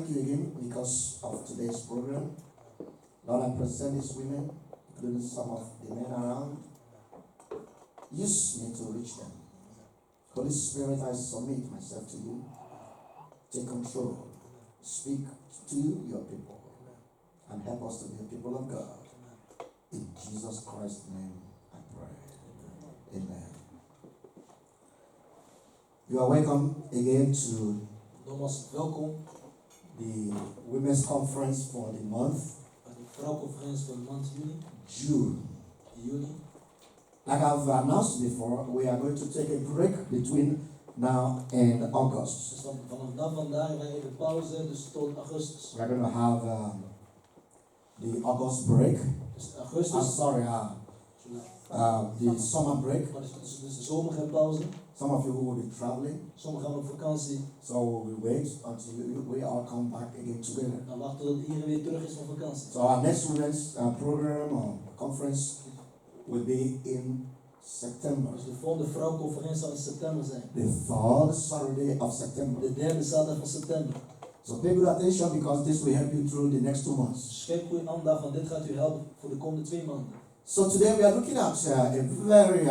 thank you again because of today's program. Lord, I present these women, including some of the men around. Use me to reach them. Holy Spirit, I submit myself to you. Take control. Speak to your people. And help us to be a people of God. In Jesus Christ's name, I pray. Amen. You are welcome again to Nogmaals welkom the Women's Conference for the month bij de vrouwconferentie van de maand June. juni. Like I've announced before, we are going to take a break between now and August. Dus vanaf vandaag hebben wij even pauze, dus tot augustus. We're going to have the August break. Dus I'm augustus, sorry, the summer break. maar dus de zomerpauze. Some of you who will be traveling, Sommigen gaan op vakantie. so we wait until we all come back again together. Dan wachten tot iedereen weer terug is van vakantie. So our next women's program or conference will be in September. Dus de volgende vrouwconferentie zal in september zijn. The third Saturday of September. De derde zaterdag van september. So pay good attention because this will help you through the next 2 months. Schep goede aandacht, want dit gaat u helpen voor de komende 2 maanden. So today we are looking at a very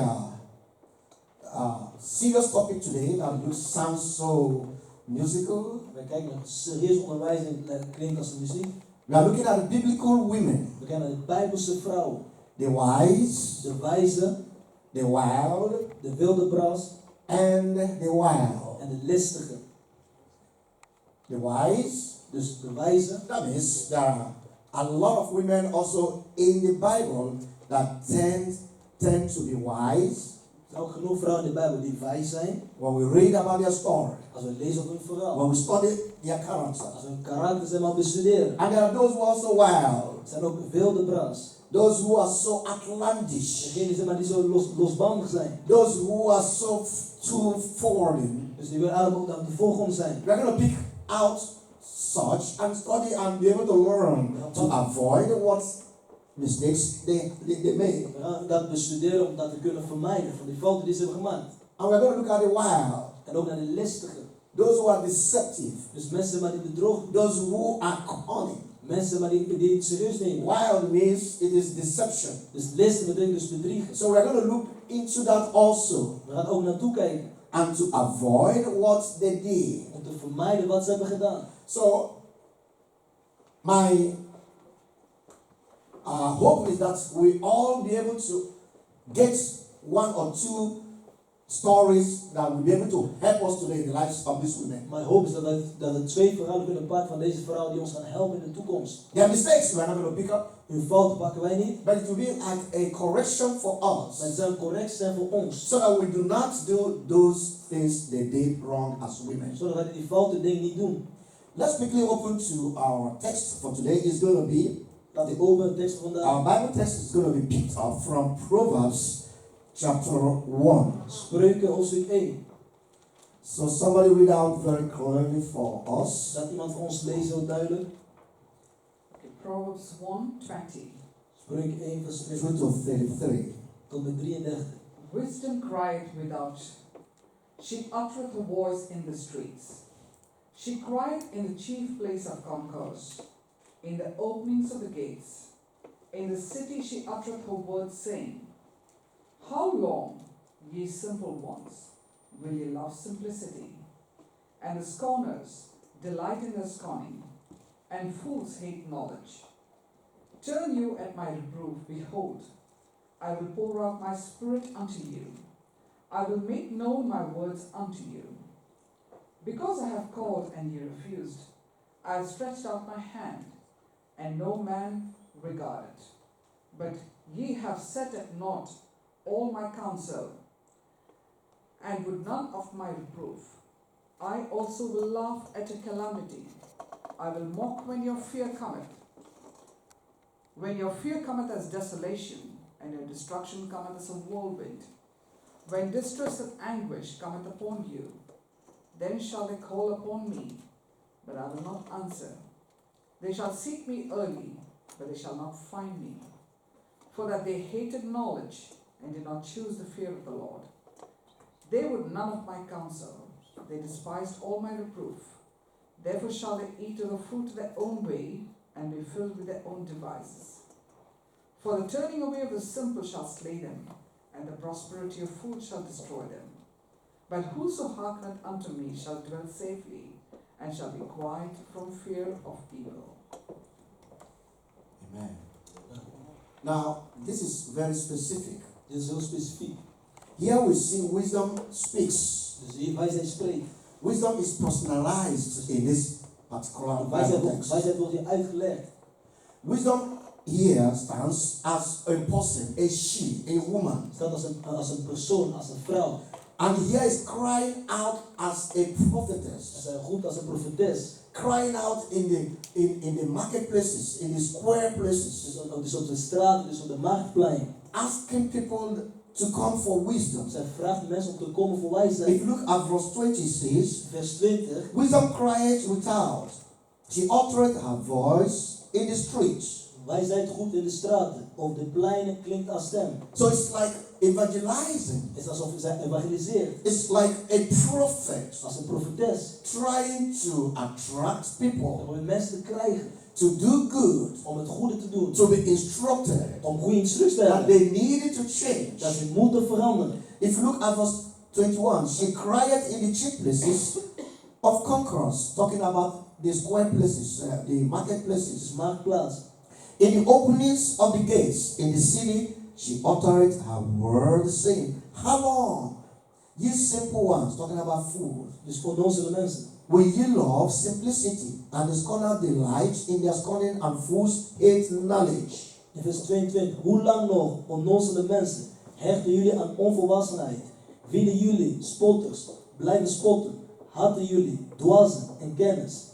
serious topic today that sounds so musical. Wij kijken naar serieus onderwijs en het klinkt als de muziek. We are looking at the biblical women. We kijken naar de Bijbelse vrouw. The wise, De wijze, the wild, de wilde bras and the wild. en de listige. The wise, Dus de wijze. that means there are a lot of women also in the Bible that tend to be wise. Er zijn ook genoeg vrouwen in de Bijbel die wijs zijn. When we read about their story, Als we lezen over hun verhaal. when we study their character. Als we hun karakter zijn maar bestuderen. And there are those who are so wild, Er zijn ook wilde bras. those who are so outlandish, Degenen zeg maar, die zo losbandig zijn. those who are so too foreign. Dus die willen eigenlijk ook op de voorgrond zijn. We are going to pick out such and study and be able to learn to avoid what mistakes they make. We gaan dat bestuderen om dat te kunnen vermijden van die fouten die ze hebben gemaakt. And we're going to look at the wild, En ook naar de listige. those who are deceptive, Dus mensen maar die bedrogen. those who are cunning. Mensen maar die het serieus nemen. Wild means it is deception. Dus listen betekent dus bedriegen. So we're going to look into that also We gaan ook naartoe kijken. and to avoid what they did. Om te vermijden wat ze hebben gedaan. So my hope is that we all be able to get 1 or 2 stories that will be able to help us today in the lives of these women. Mijn hoop is dat we 2 verhalen kunnen pakken van deze vrouwen die ons gaan helpen in de toekomst. Their mistakes we are not going to pick up, Hun fouten pakken wij niet, but it will be like a correction for maar het us, zou correct zijn voor ons. so that we do not do those things they did wrong as women. Zodat wij die foute dingen niet doen. Let's quickly open to our text for today. It's going to be, Laat ik open de tekst van vandaag. our Bible text is going to be picked up from Proverbs chapter 1. Spreuken hoofdstuk 1. So somebody read out very clearly for us. Laat iemand voor ons lezen heel duidelijk. Proverbs 1:20. Spreuken 1 vers 2 20 to 33. tot met 33. Wisdom cried without. She uttered her voice in the streets. She cried in the chief place of concourse, in the openings of the gates. In the city she uttered her words, saying, How long, ye simple ones, will ye love simplicity? And the scorners delight in their scorning, and fools hate knowledge. Turn you at my reproof, behold, I will pour out my spirit unto you. I will make known my words unto you. Because I have called and ye refused, I have stretched out my hand, and no man regarded. But ye have set at naught all my counsel, and would none of my reproof. I also will laugh at a calamity. I will mock when your fear cometh. When your fear cometh as desolation, and your destruction cometh as a whirlwind, when distress and anguish cometh upon you, then shall they call upon me, but I will not answer. They shall seek me early, but they shall not find me. For that they hated knowledge, and did not choose the fear of the Lord. They would none of my counsel. They despised all my reproof. Therefore shall they eat of the fruit of their own way, and be filled with their own devices. For the turning away of the simple shall slay them, and the prosperity of fools shall destroy them. But whoso hearkeneth unto me shall dwell safely, and shall be quiet from fear of evil. Amen. Now, this is very specific. Dit is heel specifiek. Here we see wisdom speaks. Dus hier wijsheid spreekt. Wisdom is personalized in this particular text. Wijsheid wordt hier uitgelegd. Wisdom here stands as a person, a she, a woman. Staat als een persoon, als een vrouw. And here is crying out as a prophetess. Zij roept als een profetes. Crying out in the marketplaces, in the square places. Dus op de straat, dus op de marktplein. Asking people to come for wisdom. Zij vraagt mensen om te komen voor If wijsheid. you look at verse 20 says, Vers 20. wisdom cried without. She uttered her voice in the streets. Wijsheid roept in de straten. Op de pleinen klinkt als stem. So it's like evangelizing. Het is alsof zij evangeliseert. It's like a prophet Als een profetes. trying to attract people Om mensen te krijgen. to do good, Om het goede te doen. to be instructed Om goede instructies te that hebben. they needed to change. Dat ze moeten veranderen. If you look at verse 21, she cried in the cheap places of concourse, talking about the square places, the marketplaces. Dus marktplaats. In the openings of the gates in the city, she uttered her word, saying, how long, ye simple ones, talking about food, Dus onnozele mensen. will ye love simplicity, and the scorner delight in their scorning, and fools hate knowledge? In vers 22. Hoe lang nog, onnozele mensen, hechten jullie aan onvolwassenheid? Vinden jullie, spotters, blijven spotten? Haten jullie, dwazen en kennis?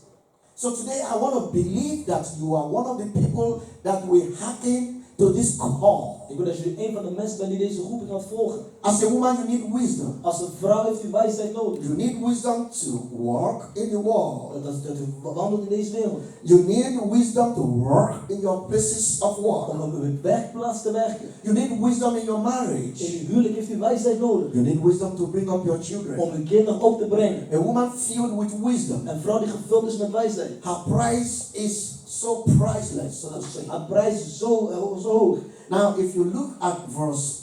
So today I want to believe that you are one of the people that will hearken to this call. Ik wil dat jullie een van de mensen bent die deze roeping gaat volgen. As a woman, you need wisdom. Als een vrouw heeft u wijsheid nodig. You need wisdom to walk in the world. Dat u wandelt in deze wereld. You need wisdom to work in your places of work. Om op uw werkplaats te werken. You need wisdom in your In marriage. uw huwelijk heeft u wijsheid nodig. You need wisdom to bring up your children. Om uw kinderen op te brengen. A woman filled with wisdom. Een vrouw die gevuld is met wijsheid. Her price is so priceless, so to say. Haar prijs is zo hoog. Now, if you look at verse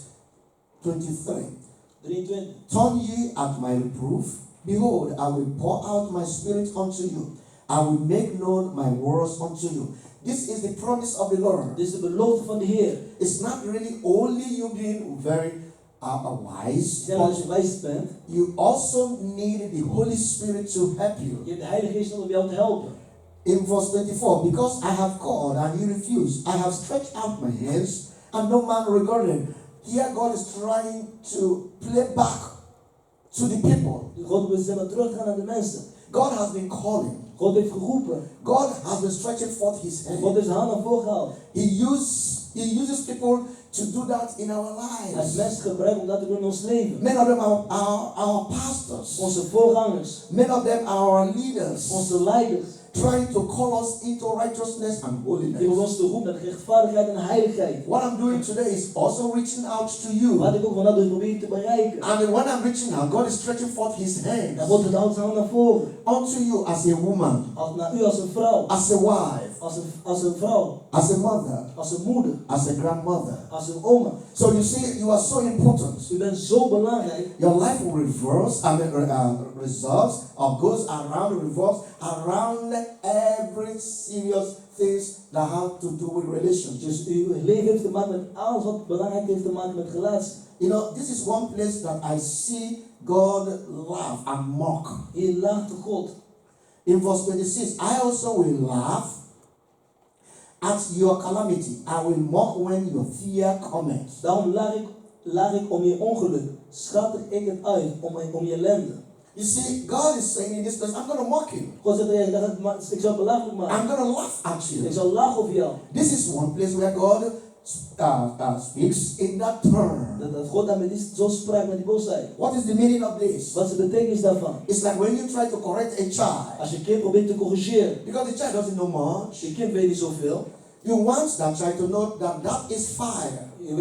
23, 23. turn ye at my reproof. Behold, I will pour out my spirit unto you. I will make known my words unto you. This is the promise of the Lord. Dit is de belofte van de Heer. It's not really only you being very wise, Zeg maar, als but je wijs bent, you also need the Holy Spirit to help you. je hebt de Heilige Geest nodig om jou te helpen. In verse 24, because I have called and you refuse, I have stretched out my hands and no man regarded. Here God is trying to play back to the people. God wil zeggen terug gaan naar de mensen. God has been calling. God heeft geroepen. God has been stretching forth his God hand. heeft zijn hand naar voren gehaald. He uses people to do that in our Hij heeft lives. mensen gebruikt om dat te doen in ons leven. Many of them are our pastors. Onze voorgangers. Many of them are our leaders, Onze leiders. trying to call us into righteousness and Die wil holiness. ons te roepen naar rechtvaardigheid en heiligheid. What I'm doing today is also reaching out to you. Wat ik ook vandaag dus probeer te bereiken. And when I'm reaching out, God is stretching forth his hand Dan wordt het houdt zijn hand naar voren. unto you as a woman, Naar u als een vrouw. as a wife, Als een vrouw. as a mother, Als een moeder. as a grandmother. Als een oma. So you see, you are so important. U bent zo belangrijk. Your life will reverse and resolves or goes around, revolves around every serious things that have to do with relationships. Dus uw leven heeft te maken met alles wat belangrijk heeft te maken met relatie. You know, this is one place that I see God laugh and mock. Hier lacht God. In verse 26, I also will laugh at your calamity. I will mock when your fear cometh. Daarom lach ik om je ongeluk. Schattig ik het uit om je ellende. You see, God is saying in this place, I'm going to mock you. God zegt, ik zal het belachelijk maken. I'm going to laugh at Ik you. zal lachen over jou. This is one place where God speaks in that term. Dat God daarmee zo sprak met die boosheid. What is the meaning of this? Wat is de betekenis daarvan? It's like when you try to correct a child, Als je kind probeert te corrigeren. because the child doesn't know much, Je kind weet niet zoveel. you want that child to know that that is fire. Je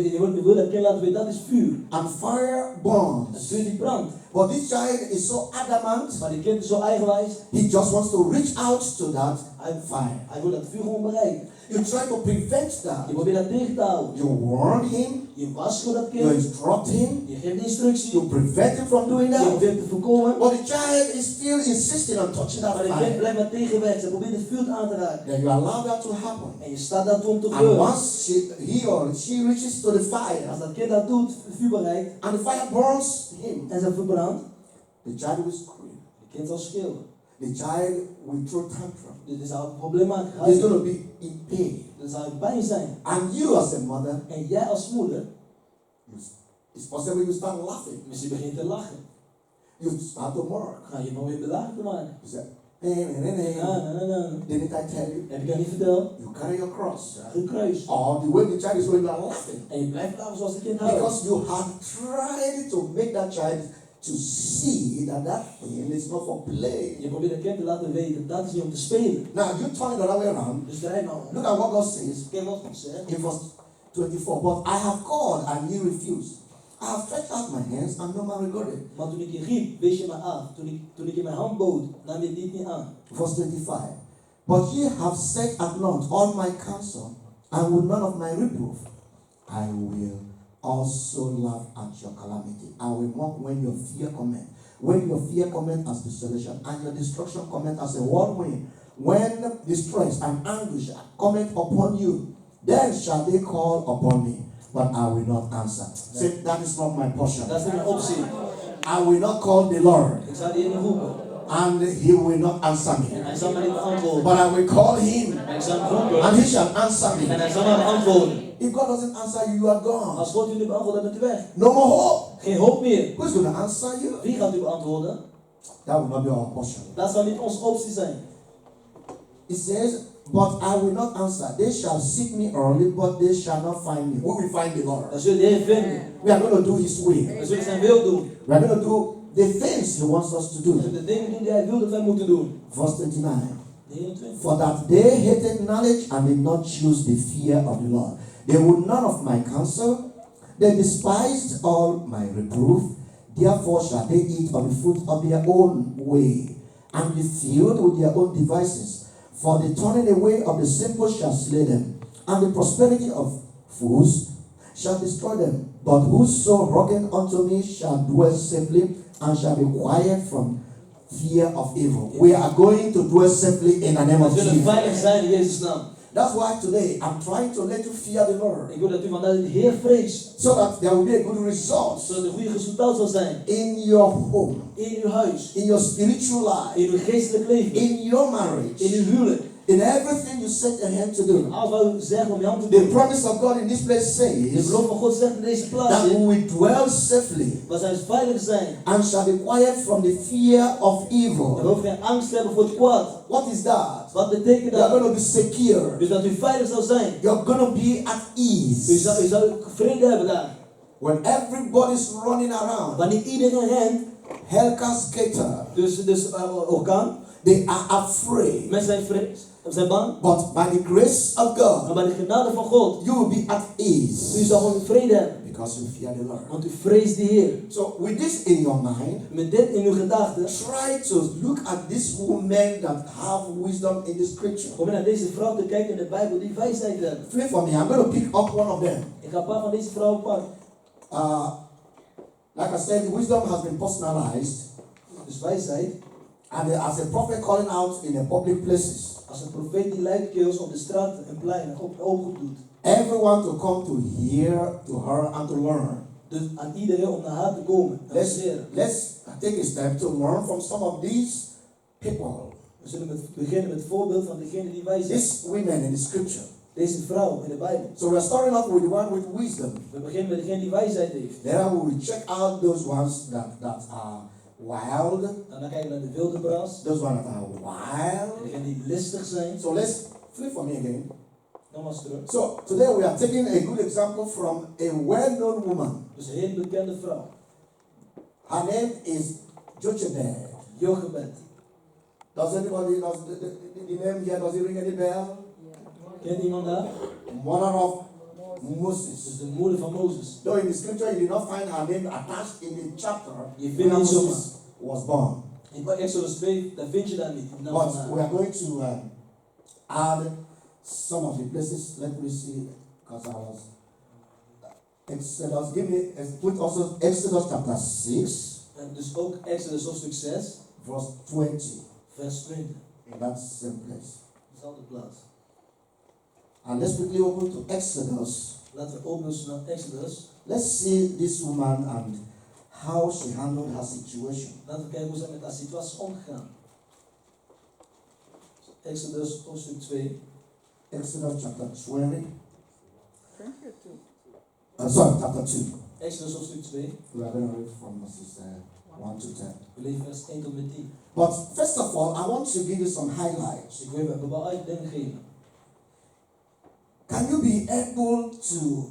wil dat kind laten weten dat is vuur. And fire Het burns. vuur die brandt. But this child is so adamant, Maar die kind is zo eigenwijs. he just wants to reach out to that fire. Hij wil dat vuur gewoon bereiken. You try to prevent that. Je probeert dat tegen te houden. You warn him, Je waarschuwt dat you kind. instruct him, Je geeft instructie. you prevent him from doing Je that. probeert te voorkomen. But the child is still insisting on touching that Maar de kind fire. blijft maar tegenwerken. Ze probeert het vuur aan te raken. Then you allow that to happen. En je staat daar toe om te And gebeuren. once he or she reaches to the fire, Als dat kind dat doet, het vuur bereikt. and the fire burns him, En ze verbrandt. the child will scream. Het kind zal schreeuwen. The child will throw tantrum. Dit zou een probleem maken. He's going to be in pain. Er zou pijn zijn. And you as a mother, En jij als moeder, it's possible you start laughing. misschien begint te lachen. You start to mock. Ga je probeert belachelijk te maken. You say, hey. Ja. Didn't I tell you? Heb ik dat niet verteld? You carry your cross. Draag een kruis. Or the way the child is going, you are laughing. En je blijft lachen zoals het kind houdt. Because you have tried to make that child to see that that thing is not for play. Je probeert het kind te laten weten, dat is niet om te spelen. Now you turn it the other way around. Dus draai nou. Look at what God says Kijk wat God zegt. in verse 24. But I have called and ye refused. I have stretched out my hands and no man regarded. Maar toen ik je riep, wees je me af. Toen ik je mijn hand bood, nam je dit niet aan. Verse 25. But ye have set at naught all my counsel, and would none of my reproof. I will also laugh at your calamity. I will mock when your fear cometh. When your fear cometh as desolation, and your destruction cometh as a whirlwind. When distress and anguish cometh upon you, then shall they call upon me, but I will not answer. Say, that is not my portion. Dat is niet mijn optie. I will not call the Lord, Ik zou die Heer niet roepen. and he will not answer En me. hij zal mij niet beantwoorden. But I will call him, En ik zal hem roepen. and he shall answer En me. hij zal mij beantwoorden. If God doesn't answer you, you are gone. Als God u niet beantwoordt, dan bent u weg. No more hope. Geen hoop meer. Who's going to answer you? Wie gaat u beantwoorden? That will not be our portion. Dat zal niet onze optie zijn. It says, but I will not answer. They shall seek me early, but they shall not find me. We will find the Lord. Dan zullen de Heer vinden. We are going to do his way. We zullen zijn wil doen. We are going to do the things he wants us to We do. zullen de dingen doen die hij wil dat wij moeten doen. Verse 29. De 21. For that they hated knowledge and did not choose the fear of the Lord. They would none of my counsel. They despised all my reproof. Therefore shall they eat of the fruit of their own way, and be filled with their own devices. For the turning away of the simple shall slay them, and the prosperity of fools shall destroy them. But whoso hearken unto me shall dwell safely, and shall be quiet from fear of evil. We are going to dwell safely in the name We of zullen Jesus. veilig zijn in Jezus' naam. That's why today I'm trying to let you fear the Lord, Ik wil dat u vanuit de Heer vreest. so that there will be a good result Zodat er een goede resultaat zal zijn. in your home, In uw huis. in your spiritual life, In uw geestelijk leven. in your In marriage, uw huwelijk. in everything you set your hand to do. Als wij zeggen om je hand te The doen. promise of God in this place De says belofte van God zegt in deze plaats. that we will dwell safely Waar zij veilig zijn. and shall be quiet from the fear of We evil. hoeven geen angst te hebben voor het kwaad. What is that? Wat betekent You are dat? going to be secure. Dus dat u veilig zal zijn. You're going to be at ease. U zal vrede hebben daar. When everybody's running around, Wanneer iedereen rent. Helcas Gator, Dus orkaan. they are afraid. Mensen zijn vrees. Zijn bang. But by the grace of Maar God, bij de genade van God. you will be at U ease zal gewoon vrede hebben. because you fear the Lord. Want u vreest de Heer. So, with this in your mind, Met dit in uw gedachten. try to look at these women that have wisdom in the scripture. Kom naar deze vrouw te kijken in de Bijbel die wijsheid hebben. Play for me. I'm going to pick up one of them. Ik ga een paar van deze vrouwen pakken. Like I said, wisdom has been personalized, Dus wijsheid. and as a prophet calling out in the public places, Als een profeet die luidkeels op de straat en pleinen oproep doet. everyone to come to hear to her and to learn. Dus aan iedereen om naar haar te komen. En te leren. Let's take a step to learn from some of these people. We zullen beginnen met het voorbeeld van degene die wijs is. These women in the scripture. Deze vrouw in de Bijbel. So we're starting off with the one with wisdom. We beginnen met degene die wijsheid heeft. Then we will check out those ones that are wild. En dan kijken we naar de wilde bras. Those ones that are wild. Degene die listig zijn. So let's flip for me again. Nogmaals terug. So today we are taking a good example from a well-known woman. Dus een heel bekende vrouw. Her name is Jochebed. Jochebed. Does anybody, does the name here, does it ring any bell? Kent iemand daar? Mother of Moses. Dus de moeder van Mozes. Though in the scripture you did not find her name attached in the chapter Je where vindt niet zomaar. Moses was born. In Exodus 2, daar vind je daar niet. De naam van But haar. we are going to add some of the places. Let me see, because I was Exodus. Give me put also Exodus chapter 6, En dus ook Exodus hoofdstuk 6, verse 20. vers 20. In that same place. Dezelfde plaats. And let's quickly open to Exodus. Laten we openen naar Exodus. Let's see this woman and how she handled her situation. Laten we kijken hoe zij met haar situatie is omgegaan. Exodus hoofdstuk 2. Exodus chapter 20. Thank you too. Sorry, chapter 2. Exodus hoofdstuk 2. We are going to read from verses 1 to 10. We lezen vers 1 tot met 10. But first of all, I want to give you some highlights. Ik wil je een bepaalde uitleg geven. Can you be able to,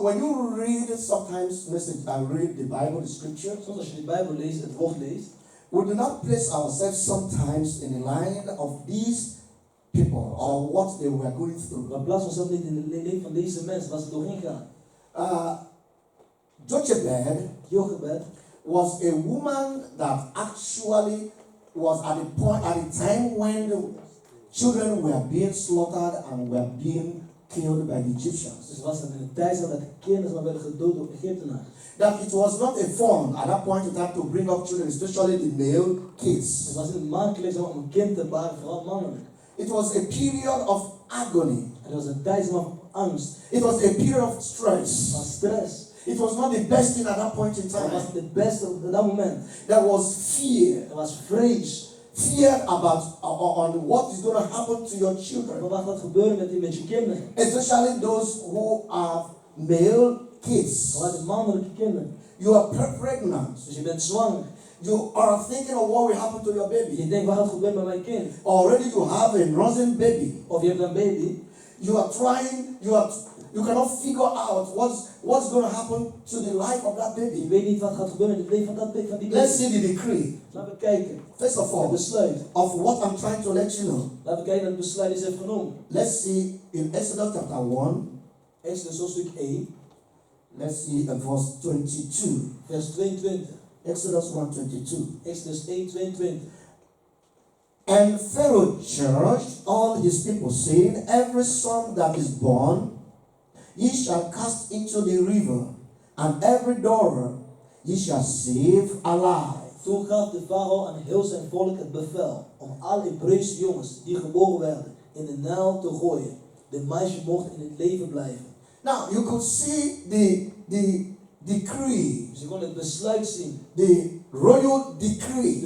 when you read sometimes, listen, I read the Bible, the scripture, Soms als je de Bijbel leest, het woord leest, we do not place ourselves sometimes in the line of these people or what they were going through. we plaatsen onszelf niet in het leven van deze mensen, waar ze doorheen gaan. Jochebed Jochebed was a woman that actually was at the time when the children were being slaughtered and were being killed by the Egyptians. Dus was het in de tijd dat de kinderen werden gedood door Egyptenaren. That it was not a fun at that point in time to bring up children, especially the male kids. Het was niet makkelijk om een kind te baren, vooral mannelijk. It was a period of agony. Het was een tijd van angst, It was a period of stress. van stress. It was not the best thing at that point in Het time. was het beste op dat moment. There was fear. Er was vrees. Fear about on what is going to happen to your children. Maar wat gaat gebeuren met je kinderen? Especially those who have male kids. Vooral de mannelijke kinderen. You are pregnant. Dus je bent zwanger. You are thinking of what will happen to your baby. Je denkt, wat gaat gebeuren met mijn kind? Already you have a nursing baby. Of je hebt een baby. You are trying, you cannot figure out what's going to happen to the life of that Je baby. weet niet wat gaat gebeuren met het leven van die baby. Let's see the decree. Laten we kijken. First of Het all, besluit. of what I'm trying to let you know. Laten we kijken naar het besluit die ze heeft genomen. Let's see in Exodus chapter 1. Exodus hoofdstuk 1, Let's see verse 22. vers 22. Exodus 1:22. Exodus 1, 22. And Pharaoh charged all his people, saying, every son that is born, ye shall cast into the river, and every daughter ye shall save alive. Toen gaf de farao aan heel zijn volk het bevel om alle Hebreeuwse jongens die geboren werden in de Nijl te gooien. De meisje mocht in het leven blijven. Now you could see the decree, Dus je kon het besluit zien. the royal decree.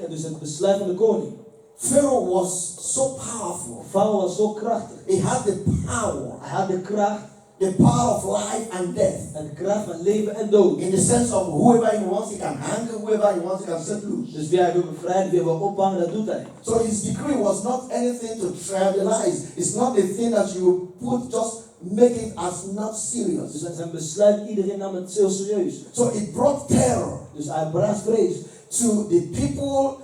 Dus het besluit van de koning. Pharaoh was so powerful. Farao was zo krachtig. He had the power, Hij had de kracht the power of life and death. en de kracht van leven en dood. In the sense of whoever he wants, he can hang, whoever he wants, he can set loose. Dus wie hij wil bevrijden, wie hij wil ophangen, dat doet hij. So his decree was not anything to trivialize. It's not a thing that you put, just make it as not Dus serious. met zijn besluit, iedereen nam het heel serieus. So it brought terror Dus hij bracht vrees to the people,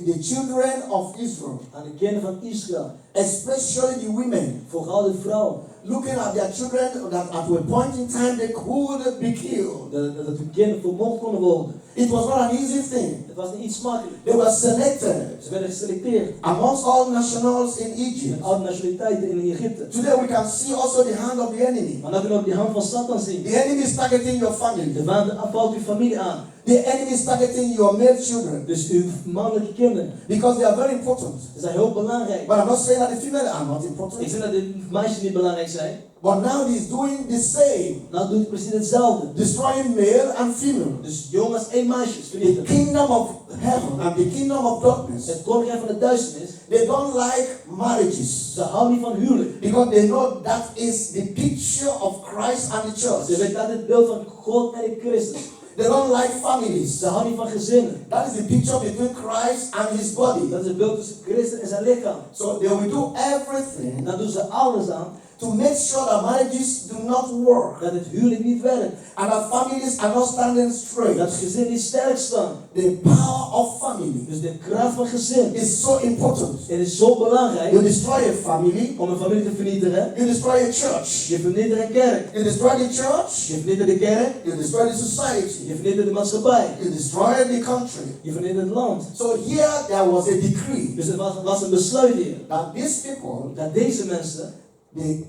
the children of Israel, aan de kinderen van Israël. especially the women, Vooral de vrouwen. looking at their children that at a point in time they could be killed. Dat hun kinderen vermoord konden worden. It was not an easy thing. Het was niet iets makkelijk. They were selected Ze werden geselecteerd. amongst all nationals in Egypt. Met alle nationaliteiten in Egypte. Today we can see also the hand of the enemy. Maar dan kunnen we ook die hand van Satan zien. The enemy is targeting your family. De vijand valt uw familie aan. The enemy is targeting your male children Dus uw mannelijke kinderen. because they are very important. Ze zijn heel belangrijk. But I'm not saying that the female are not Ik important. zeg dat de meisjes niet belangrijk zijn. But now he's doing the same, Nou doet hij precies hetzelfde. destroying male and female. Dus jongens en meisjes The vernietigen. kingdom of heaven and the kingdom of darkness, Het koninkrijk van de duisternis. they don't like marriages Ze houden niet van huwelijk. because they know that is the picture of Christ and the Ze church. weten dat het beeld van God en de Christus. They don't like families. Ze houden niet van gezinnen. That is the picture between Christ and his body. Dat is het beeld tussen Christus en zijn lichaam. So they will do everything En dan doen ze alles aan to make sure that marriages do not work Dat het huwelijk niet werkt. and that families are not standing straight. Dat gezin niet sterk staan. The power of family Dus de kracht van gezin. is so important. Het is zo belangrijk You destroy a family, om een familie te vernietigen. you destroy a church. Je vernietigt een kerk. You destroy the church, Je vernietigt de kerk. you destroy the society, Je vernietigt de maatschappij. you destroy the country. Je vernietigt het land. So here there was a decree Dus er was een besluit hier. that these people, Dat deze mensen, the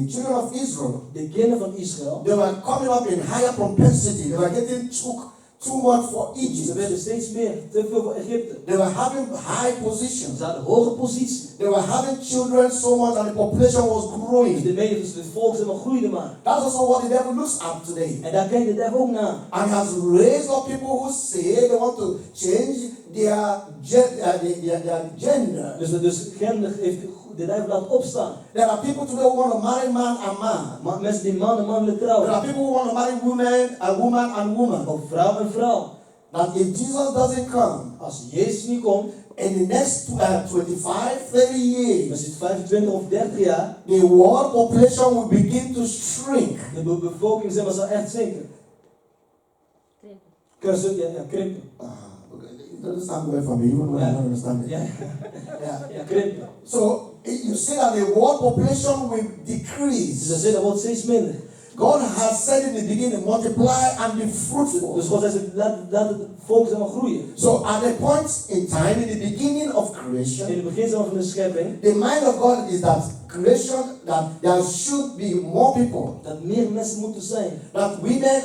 children of Israel, de kinderen van Israël, they were coming up in higher propensity. They were getting too much for ze Egypt. werden steeds meer, te veel voor Egypte. They were having high positions. Ze hadden hoge positie. They were having children so much and the population was Dus growing. de media, dus het volk zeg maar, groeide maar. That's also what the devil looks at today. En daar kijkt de duivel ook naar. And has raised up people who say they want to change their gender. Dus gender heeft de duivel laten opstaan. There are people today who want to marry man and man. Maar mensen die man en man willen There trouwen. are people who want to marry woman and woman. Of vrouw en vrouw. That if Jesus doesn't come Als Jezus niet komt, in the next 25, 30 dan years, zit 25 of 30 jaar, the world population will begin to shrink. de bevolking zeg maar, zal echt zinken. Krimpen. It doesn't sound well for me, even when I don't understand it. Ja, Yeah. krimpen. So you see that the world population will Dus decrease. dat zit, dat wordt steeds minder. God has said in the beginning, multiply and be fruitful. Dus God zegt, laat het volk zeg maar, groeien. So at a point in time, in the beginning of In creation, het begin zeg maar, van de schepping, the mind of God is that creation, that there should be more people, dat meer mensen moeten zijn. that women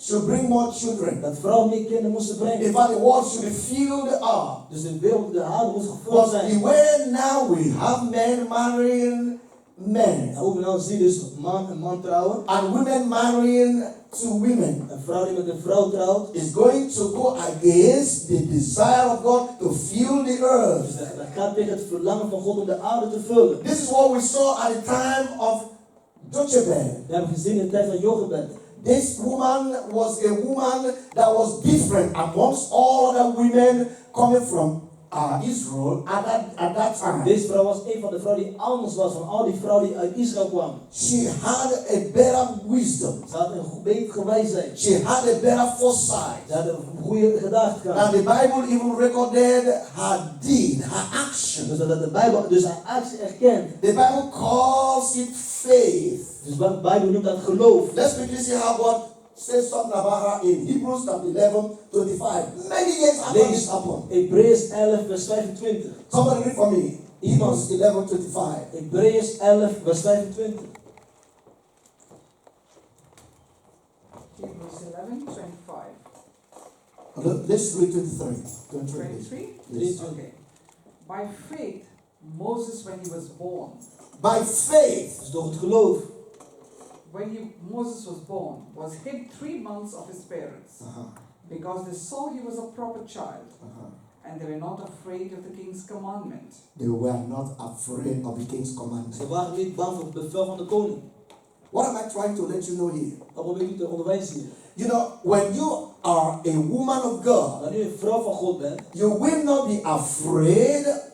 should bring more children. Dat vrouwen meer kinderen moesten In brengen. fact, the world should be filled up. Dus de wereld, de aarde moest gevuld But zijn. the way now we have men marrying men, En hoe we nou zien, dus man en man trouwen. and women marrying to women, Een vrouw die met een vrouw trouwt. is going to go against the desire of God to fill the earth. Dus dat gaat tegen het verlangen van God om de aarde te vullen. This is what we saw at the time of Jochebed. We hebben gezien in de tijd van Jochebed. This woman was a woman that was different amongst all other women coming from Israel at that time. Deze vrouw was een van de vrouwen die anders was van al die vrouwen die uit Israël kwamen. She had a better wisdom. Ze had een betere wijsheid. She had a better foresight. Ze had een goede gedachte. And the Bible even recorded her deed, her action. Dus dat de Bijbel dus haar actie erkent. The Bible calls it faith. Dus de Bijbel noemt dat geloof. Let's quickly see how God says something about her in Hebrews chapter 11, 25. Many years after this Lees happened. Hebreeën 11 vers 25. Somebody read for me. Hebrews 11, 25. Hebreeën 11 vers 25. Hebrews 11, 25. Let's read 23. 23? Yes. Okay. By faith, Moses, when he was born, By faith, Dus door het geloof. Moses was born, was hid 3 months of his parents, because they saw he was a proper child, and they were not afraid of the king's commandment. they were not afraid of the king's command. Ze waren niet bang voor het bevel van de koning. What am I trying to let you know here? Dat probeer ik te onderwijzen hier. You know, when you are a woman of God, Wanneer je een vrouw van God bent, you will not be afraid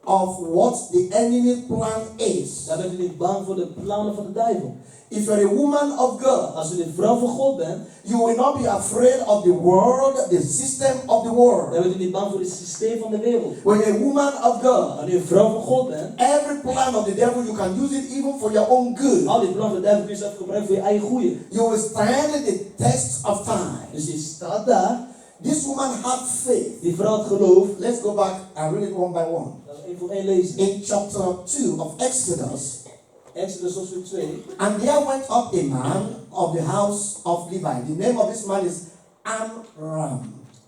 of what the enemy plan is. dan ben je niet bang voor de plannen van de duivel. If you're a woman of God, Als je een vrouw van God bent, you will not be afraid of the world, the system of the world. dan ben je niet bang voor het systeem van de wereld. When you're a woman of God, Wanneer je een vrouw van God bent, every plan of the devil, you can use it even for your own good. al die plannen van de duivel kun je zelf gebruiken voor je eigen goede. You will stand the test of time. Dus je staat daar, This woman had faith. die vrouw had geloof. Let's go back and read it one by one. Dat is één voor één lezen. In chapter 2 of Exodus, Exodus hoofdstuk 2. and there went up a man of the house of Levi. The name of this man is Amram.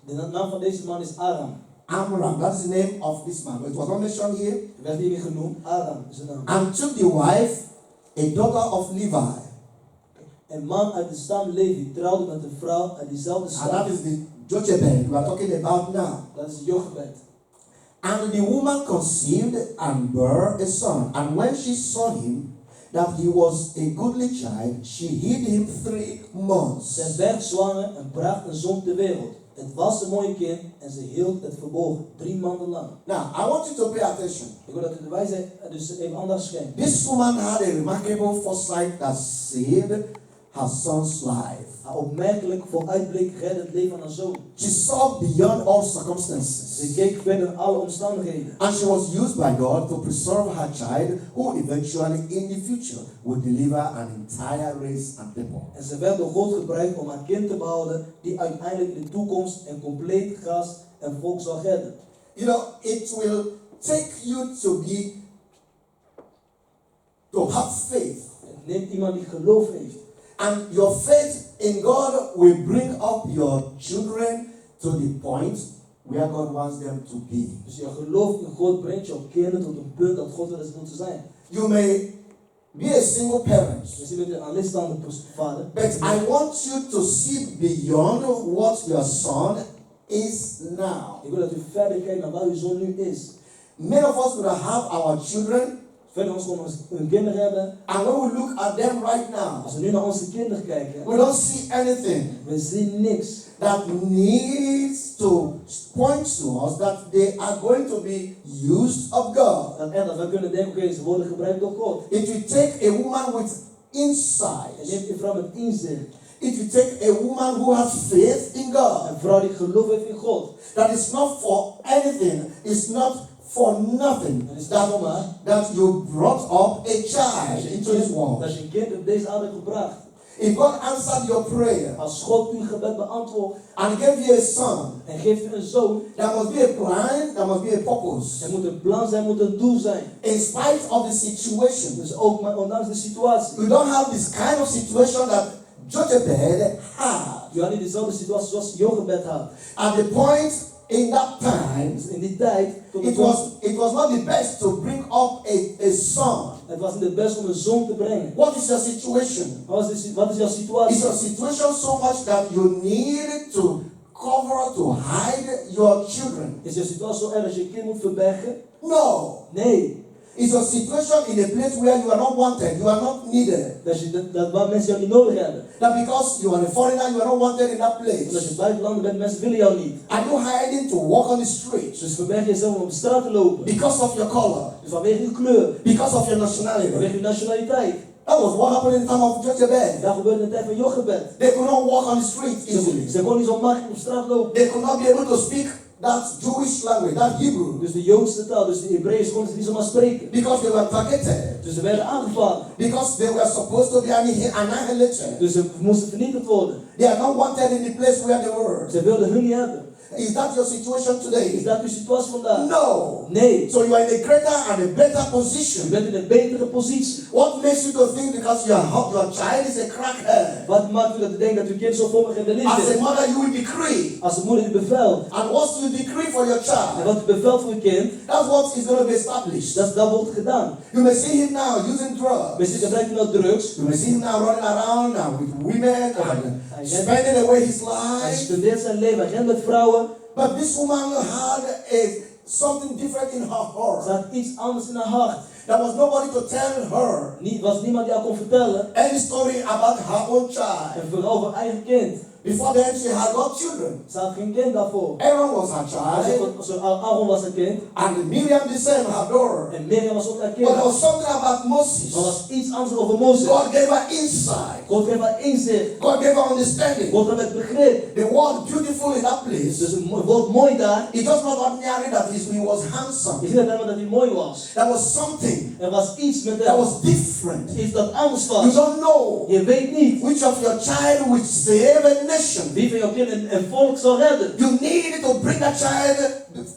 De naam van deze man is Aram. Amram, that is the name of this man. But it was not mentioned here. Er werd hier niet genoemd. Aram is de naam. And took the wife, a daughter of Levi. Een man uit de stam Levi trouwde met een vrouw uit diezelfde And that stam. is the Jochebed we are talking about now. Dat is Jochebed. And the woman conceived and bare a son. And when she saw him, that he was a goodly child, she hid him 3 months. Zij werd zwanger en bracht een zoon ter wereld. Het was een mooie kind en ze hield het verborgen 3 maanden lang. Now, I want you to pay attention. Ik wil dat u de wijsheid dus even aandacht schenkt. This woman had a remarkable foresight that saved her son's life. Haar opmerkelijk vooruitblik redde het leven van haar zoon. She saw beyond all circumstances. Ze keek verder in alle omstandigheden. And she was used by God to preserve her child, who eventually in the future would deliver an entire race and people. En ze werd door God gebruikt om haar kind te behouden, die uiteindelijk in de toekomst een compleet gast en volk zal redden. You know, it will take you to have faith. Het neemt iemand die geloof heeft. And your faith in God will bring up your children to the point where God wants them to be. Dus je geloof in God brengt jouw kinderen tot een punt dat God wil dat ze moeten zijn. You may be a single parent, Dus je bent een alleenstaande vader. but I want you to see beyond what your son is now. Ik wil dat u verder kijkt naar waar uw zoon nu is. Many of us will have our children, Verder ons gewoon hun kinderen hebben. and when we look at them right now, Als we nu naar onze kinderen kijken, we don't see anything we zien niks. that needs to point to us that they are going to be used of God. Dat we kunnen denken, oké, ze worden gebruikt door God. It will take a woman with En insight. neemt een vrouw met inzicht. It will take a woman who has faith in God. Een vrouw die geloof heeft in God. That is not for anything. It's not for nothing. That you brought up a child into this world. Dat je een kind op deze aarde gebracht. If God answered your prayer Als God uw gebed beantwoordt and gave you a son, en geeft u een zoon, there must be a plan, there must be a purpose. er moet een plan zijn, er moet een doel zijn. In spite of the situation, Dus ook maar ondanks de situatie. we don't have this kind of situation that Jochebed had. Je had niet dezelfde situatie zoals Jochebed had. At the point in that time, Dus in die tijd, it was not the best to bring up a son. het was niet het beste om een zoon te brengen. What is your situation? Wat is jouw Is situatie? your situation so much that you need to cover, to hide your children? Is jouw situatie zo erg dat je je kind moet verbergen? No. Nee. Is your situation in a place where you are not wanted, you are not needed? Dat waar mensen jou niet nodig hebben. That because you are a foreigner, you are not wanted in that Omdat place. je buitenlander bent, mensen willen jou niet. Are you hiding to walk on the streets? Dus verberg jezelf om op de straat te lopen. Because of your color, Dus vanwege uw kleur, because of your nationality. vanwege uw nationaliteit. That was what happened in the time of Jochebed. Dat gebeurde in de tijd van Jochebed. They could not walk on the street easily. Ze kon niet zo makkelijk op straat lopen. They could not be able to speak that Jewish language, that Hebrew, Dus de Joodse taal, dus de Hebreeën konden ze niet zomaar spreken. because they were targeted. Dus ze werden aangevallen. Because they were supposed to be annihilated. Dus ze moesten vernietigd worden. They are not wanted in the place where they were. Ze wilden hun niet hebben. Is that your situation Is today? dat uw situatie vandaag? No. Nee. So you are in a greater and a better Je position. bent in een betere positie. What makes you to think because your child is a crackhead? Wat maakt u dat u denkt dat uw kind zo voor en As is? a mother, you will decree. Als de moeder u bevelt. And what you decree for your En child, wat u bevelt voor uw kind, that's what is going to be established. dat wordt gedaan. You may see him now using drugs. Misschien gebruikt u nou drugs. You may see him now running around with women and spending away his Hij life. spendeert zijn leven, hij rent met vrouwen. But this woman had something different in her Ze heart. had iets anders in haar hart. There was nobody to tell her Was niemand die haar kon vertellen. any story about her own child. En vooral voor eigen kind. Before then, she had got children. Ze had geen kind daarvoor. Aaron was her child, Aaron was haar kind. and Miriam the same, her daughter. En Miriam was ook haar But there kind. was something about Moses. Maar er was iets anders over Mozes. God gave her insight. God geeft haar inzicht. God gave her understanding. God gaf het begrip. The word beautiful in that place. Dus het wordt mooi daar. It was not ordinary that he was Je handsome. ziet het helemaal dat hij mooi was. There was something Er was iets met that hem. was different. Iets dat anders You was. don't know Je weet niet which of your child will save a nation. wie van jouw kind een volk zal redden. You need to bring that child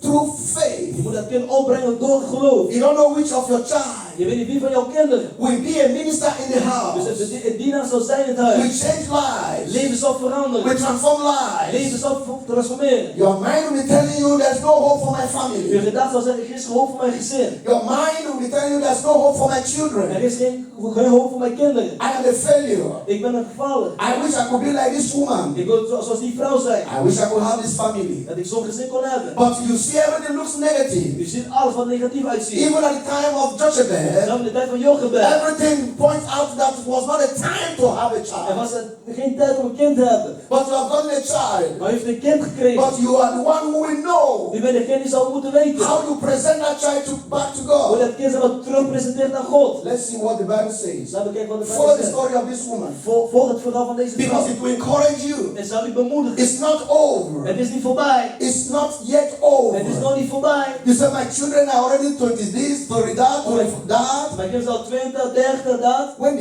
through faith. Je moet dat kind opbrengen door geloof. You don't know which of your child Je weet niet wie van jouw kinderen. will be a minister in the Dus house. een dienaar zal zijn in het Will huis. change lives. Leven zal Will veranderen. transform lives. Leven zal transformeren. Your mind will be telling you there's no hope for my Je family. gedachte zal zeggen, er is geen hoop voor mijn gezin. Your mind will be telling you there's no hope for my Er children. is geen hoop voor mijn kinderen. I am a failure. Ik ben een gevallen. I wish I could be like this woman. Ik wil zoals die vrouw zijn. I wish I could have this family. Dat ik zo'n gezin kon hebben. But You see everything looks negative. Je ziet alles wat negatief uitziet. Even at the time of Jochebed, Zelfs in de tijd van Jochebed. everything points out that it was not a time to have a Er child. was geen tijd om een kind te hebben. But you have gotten a child. Maar u heeft een kind gekregen. But you are the one who will know U bent degene die zal moeten weten. how you present that child back to Hoe God. dat kind zich wat terug presenteert aan God. Let's see what the Bible says. Laten we kijken wat de Follow Bijbel the zegt. story of this woman. Volg het verhaal van deze vrouw. Because it will encourage you. Het zal u bemoedigen. It's not over. Het is niet voorbij. It's not yet over. Het is nog niet voorbij. You say, my children are already 20 this, 20 that, 20 that. Mijn kind is al 20, 30, dat. When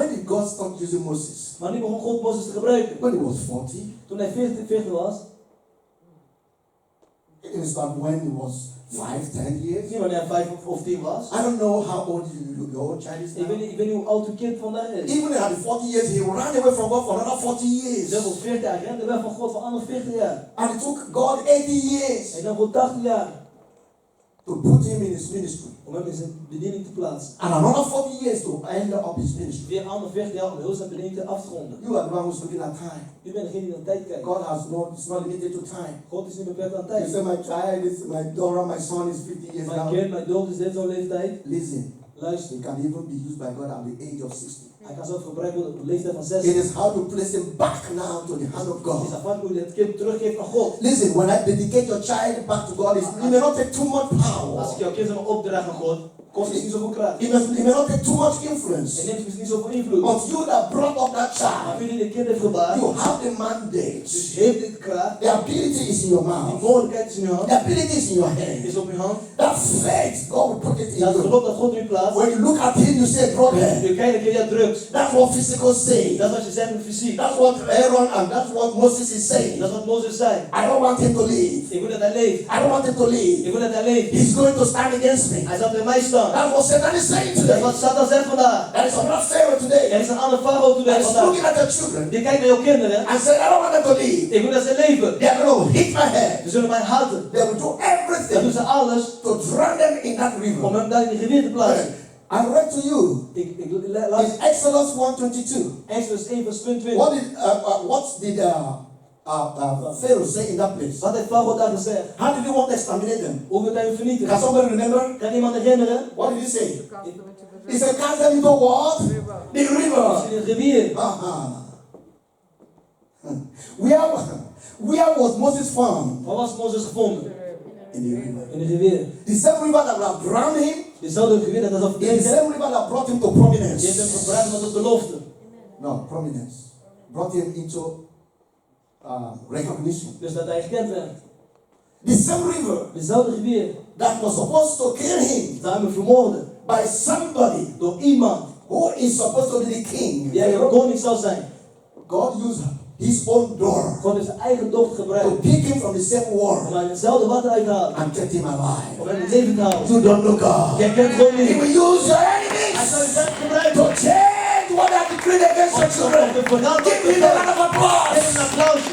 did God stop using Moses? Maar nu begon God Mozes te gebruiken. When he was 40. Toen hij 40 was. It's not when he was 5, 10 years. Niet wanneer hij 5 of 10 was. I don't know how old your old child is Ik now. weet niet hoe oud uw kind vandaag is. Even at the 40 years, he ran away from God for another 40 years. Zelfs op 40 jaar rende weg van God voor andere 40 jaar. And it took God 80 years En dan voor 80 jaar. to put him in his ministry. Om hem in zijn bediening te plaatsen. And another 40 years to end up his ministry. Weer andere 40 jaar om heel zijn bediening af te ronden. You are the one who's looking at time. U bent degene die naar tijd kijkt. God has no, it's not limited to time. God is niet beperkt aan You tijd. say, my child is, my daughter, my son is 50 years Mijn now. kind, mijn dochter is dit zo'n leeftijd. Listen, Luister. he can even be used by God at the age of 60. Hij kan zelf gebruikt worden op de leeftijd van It 60. is how to place him back now to the hand of Het is God. afhankelijk hoe je het kind teruggeeft aan God. Listen, when I dedicate your child back to God, it may not take too much Als power. ik jouw kind zou opdragen aan God, kost het niet zoveel kracht. It may not take too much Het influence. neemt dus niet zoveel invloed. But you that brought up that Maar child, u die dit kind heeft gebaard, you have the mandate. dus heeft dit kracht. The ability is in your Die mouth. mogelijkheid is in uw hand. The ability is in your hand. Is op uw hand. That faith, God will put it in Dat you. geloof dat God u plaatst. When you look at him, you say, brother. U kijkt een keer, ja, drugs. That's what physical says. Dat is wat je zegt met fysiek. That's what Aaron and that's what Moses is saying. Dat is wat Mozes zei. I don't want him to leave. Ik wil dat hij leeft. I don't want him to leave. Ik wil dat hij leeft. He's going to stand against me. Hij zal tegen mij staan. That's what Satan is saying Dat is today. wat Satan zegt vandaag. There is another Pharaoh Er today. is een andere farao That today is vandaag. looking at their children Die kijkt naar jouw kinderen and said, I don't want them to leave. Ik wil dat ze leven. They are going to hit my head. Ze zullen mij haten. They will do Dan doen everything ze alles to drown them in that om river. hem daar in de rivier te plaatsen. I read to you Ik in laat Exodus 1:22. Exodus 1 vers 22. What did Pharaoh say in that place? Wat heeft Farao daar gezegd? How did he want to exterminate them? Hoe wil hij hem Can vernietigen? somebody remember? Kan iemand herinneren? What did he say? Cast them into the He said, cast them into what? river. The river. In een rivier. Where was Moses found? Waar was Mozes gevonden? In the river. In de rivier. The same river that would have drowned him, Dezelfde rivier dat hij zou is the verdrinken. same river that brought him to Die heeft hem prominence. gebracht met de belofte. No, prominence. Brought him into recognition. Dus dat hij gekend werd. The same river Dezelfde rivier. that was supposed to kill him Dat hij hem vermoordde. by somebody Door iemand who is supposed to be the king. die een koning zou zijn. God used his own door God heeft zijn eigen dochter to gebruikt. pick him from the same Om water uit hetzelfde water uit te halen. and kept him alive. Om hem in leven te houden. You don't know God. Jij kent God He niet. will use your Hij enemies zal je vijand gebruiken. to change what they have decreed against your children. Om te veranderen. Give him a round of Geef applause. hem een applausje.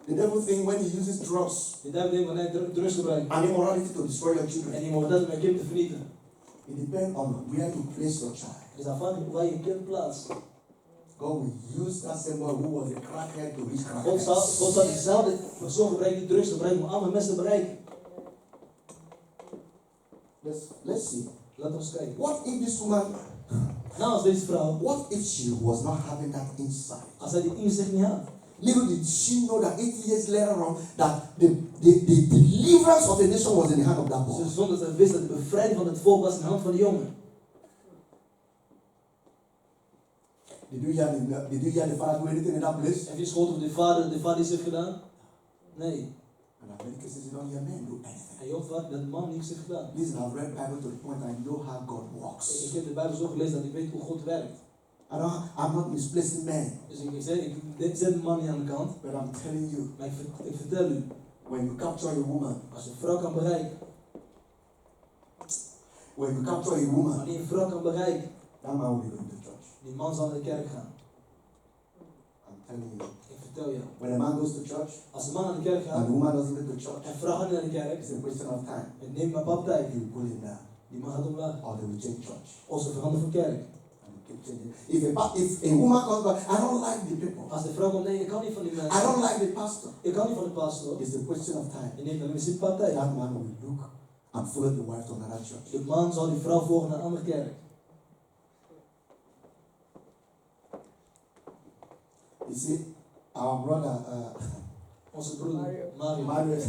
The devil thinks when he uses drugs De duivel denkt wanneer hij drugs gebruikt. and immorality to destroy your En children, die moet dat om je kind te vernietigen. it depends on where you place your child. Het is afhankelijk waar je je kind plaatst. God will use that same boy who was a crackhead to reach God crackheads. zal dezelfde persoon gebruiken die drugs gebruikt om andere mensen te bereiken. Let's see. Laten we eens kijken. What if this woman, Nou, als deze vrouw, what if she was not having that insight? als zij die inzicht niet had. Little did she know that 80 years later on, that the deliverance of the nation was in the hand of that boy. Zonder dat ze wist dat de bevrijding van het volk was in de hand van de jongen. Did you hear the father do anything in that place? Heb je gehoord hoe de vader iets heeft gedaan? Nee. And in many cases, you don't hear men do anything. En je hoort vaak dat de man niets heeft gedaan. Listen, I've read Bible to the point I know how God works. Ik heb de Bijbel zo gelezen dat ik weet hoe God werkt. I'm not misplacing men, Dus ik zet de man niet aan de kant. but I'm telling you, Maar ik vertel u, when you capture a woman, als je een vrouw kan bereiken, wanneer je een vrouw kan bereiken, that man will be going to church. die man zal naar de kerk gaan. I'm telling you. Ik vertel je, When a man goes to church als een man naar de kerk and gaat the woman doesn't go to church, en vrouw gaat naar de kerk, it's a question of time. het neemt maar pap tijd. He will pull him down, Die man gaat omlaag. or they will change church. Of ze veranderen van kerk. And the keep changing. If a woman comes back, I don't like the people. Als de vrouw komt, nee, ik kan niet van die I mensen. don't like the pastor. Ik kan niet van de pastor. It's a question of time. Je neemt alleen een partij. That man will look and follow the wife to another church. De man zal die vrouw volgen naar een andere kerk. You see, our brother, Onze broeder Mario. Mario,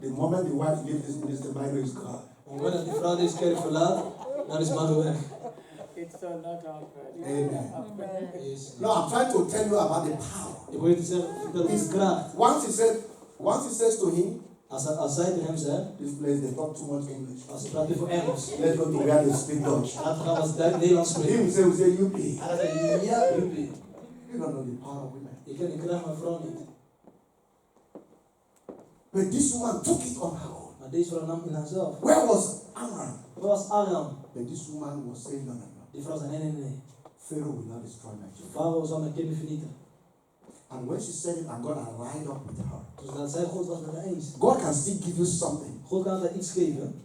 the moment the wife leaves this ministry, Mario is gone. Op het moment dat die vrouw deze kerk verlaat, dan is Mario weg. It's not awkward. Amen. Is- No, I'm trying to tell you about the power. Ik wil je te zeggen, vertellen over de kracht. Once he says to him, Als zij tegen hem zegt, this place they talk too much English. als ze praat voor Engels, Let's go to where they speak Dutch. laten we gaan als het Nederlands He spreken. will say, you pay. Hij zegt, ja, Rupi. You don't know the power of women. Ik ken de kracht van vrouw niet. But this woman took it on her own. Maar deze vrouw nam het in haarzelf. Where was Amram? Waar was Aram? But this woman was saying, no. Die vrouw zei, nee. Pharaoh will not destroy my children. Farao zal mijn kinderen vernietigen. And when she said it, and God aligned up with her. Dus dat zei God was met haar eens. God can still give you something. God kan haar iets geven.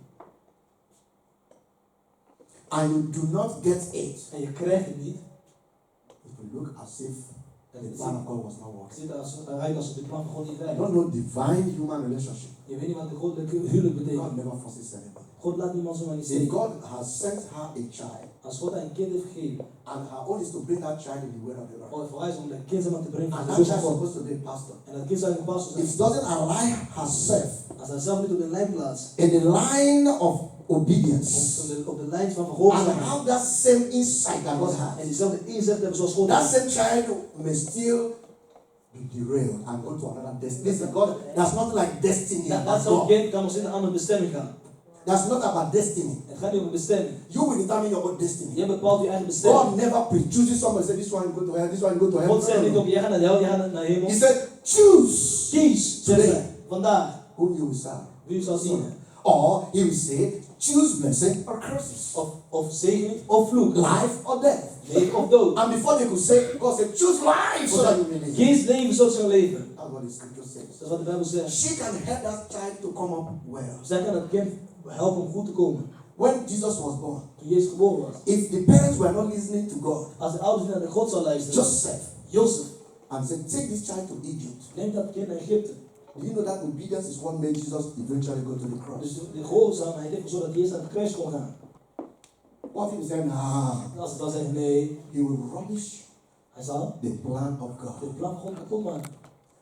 And you do not get it. En je krijgt het niet. It will look as if En the het plan of God was not working. ziet eruit als het de plan van God niet You werkt. don't know divine human relationship. Je weet niet wat de goddelijke huwelijk God betekent. never forces anybody. God laat niemand zomaar niet If steken. God has sent her a child, Als God haar een kind heeft gegeven, and her own is to bring that child in the way of the Lord, of voor haar is om dat kind zeg maar te brengen and van that de child is God. supposed to be a pastor, En dat kind zou een pastor if she zijn. doesn't align herself Als hij zelf niet op de lijn plaatst, in the line of obedience, op de lijn van and verhoorzaamheid, have that same insight that God en has, diezelfde inzet hebben zoals God that heeft, same child may still be derailed and go to another destiny. Listen, God, that's not like destiny. dat about zo'n God. kind kan nog steeds een andere bestemming gaan. That's not about destiny. Het gaat niet om een bestemming. You will determine your own destiny. Je bepaalt je eigen bestemming. God never pre-chooses somebody say this one will go to hell, this one will go to heaven. God zegt niet No, ook, jij gaat naar de hel, jij gaat naar de hemel. He said, choose Kies, zegt hij, vandaag, whom you will serve. wie u zal zien. Or he will say, choose blessing or curses. Of zegening of vloek. Life or death. Leven of dood. And before they could say, God said, choose life so that you may live. Kies leven zoals je leven. That's what the scripture says. Dat is wat de Bijbel zegt. She can help that child to come up well. Zij kan het kind helpen om goed te komen. When Jesus was born, Toen Jezus geboren was. if the parents were not listening to God, Als de ouders niet naar de God zou luisteren. Joseph, Jozef. and said, take this child to Egypt. Neem dat kind naar Egypte. Do you know that obedience is what made Jesus eventually go to the cross? Dus de gehoorzaamheid heeft ervoor dat Jezus naar het kruis kon gaan. What if he said, nah, En als het dan zegt nee, he will rubbish hij zal the plan of de God. plan van God kapot maken.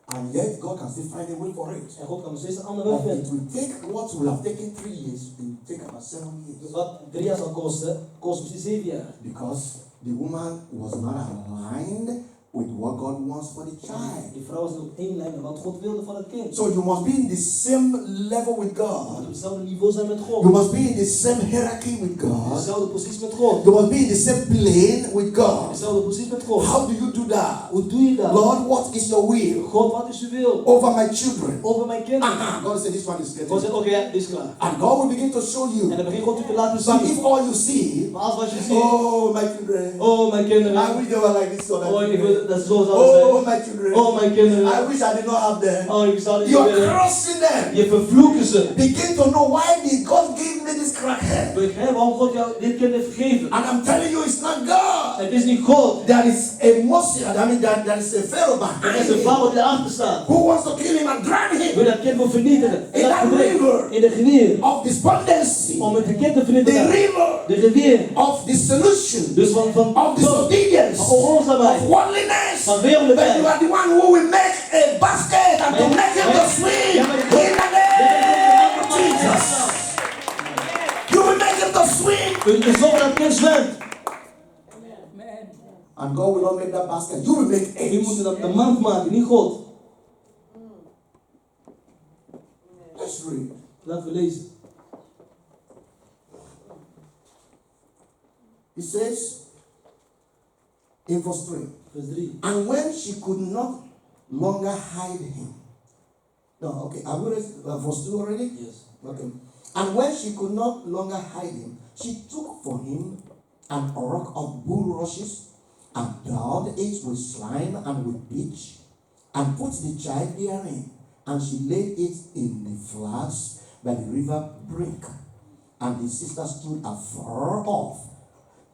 And yet God can still find a way for it. En God kan nog steeds een andere weg But it vinden. will take what will have taken 3 years, it will take about 7 Dus years. wat 3 jaar zal kosten, kost misschien 7 jaar. Because the woman was not aligned with what God wants for the child. Die vrouw is niet op één lijn met wat God wilde van het kind. So you must be in the same level with Je moet God. op hetzelfde niveau zijn met God. You must be in the same hierarchy with Op God. dezelfde positie met God. You must be in the same plane with Op God. dezelfde positie met God. How do you do that? Hoe doe je dat? Lord, what is your will God, wat is uw wil? over my children? Over mijn kinderen. God said this one is God getting. zegt, oké, dit is klaar. And God will begin to show En you. dan begint God u te laten But zien. if all you see, Maar als wat je ziet, oh my children, oh mijn kinderen. I wish they were like this. So that Oh, ik wil dat ze zo zouden zijn. oh my children, Oh mijn kinderen. I wish I did not have them. Oh, ik zou niet You're willen. crossing them. Je vervloeken ze. Begin to know why did God give me this crackhead. Begrijp waarom God jou dit kind heeft gegeven. And I'm telling you, it's not God. Het is niet God. There is a Moses, there is a Pharaoh Het behind is een him vrouw die erachter staat. who wants to kill him and drown Wil him dat kind wil vernietigen. En In dat that verdrinken. river. In de rivier. of despondency, Om het kind te the vernietigen. river De rivier. of dissolution, Dus van of disobedience, van ongehoorzaamheid. of worldliness. Van But wereldlijkheid. you are the one who will make a basket and to make him to swim in the name of Jesus. You will make him to swim. Je zorgt dat het kind zwemt. And God will not make that basket. You will make Je moet eggs. dat de man maken, niet God. Let's read. Laten we lezen. It says in verse 3. Vers 3. And when she could not longer hide him. No, okay. Have we read verse 2 already? Yes. Okay. And when she could not longer hide him, she took for him an rock of bulrushes and daubed it with slime and with pitch, and put the child therein. And she laid it in the flags by the river brink. And his sister stood afar off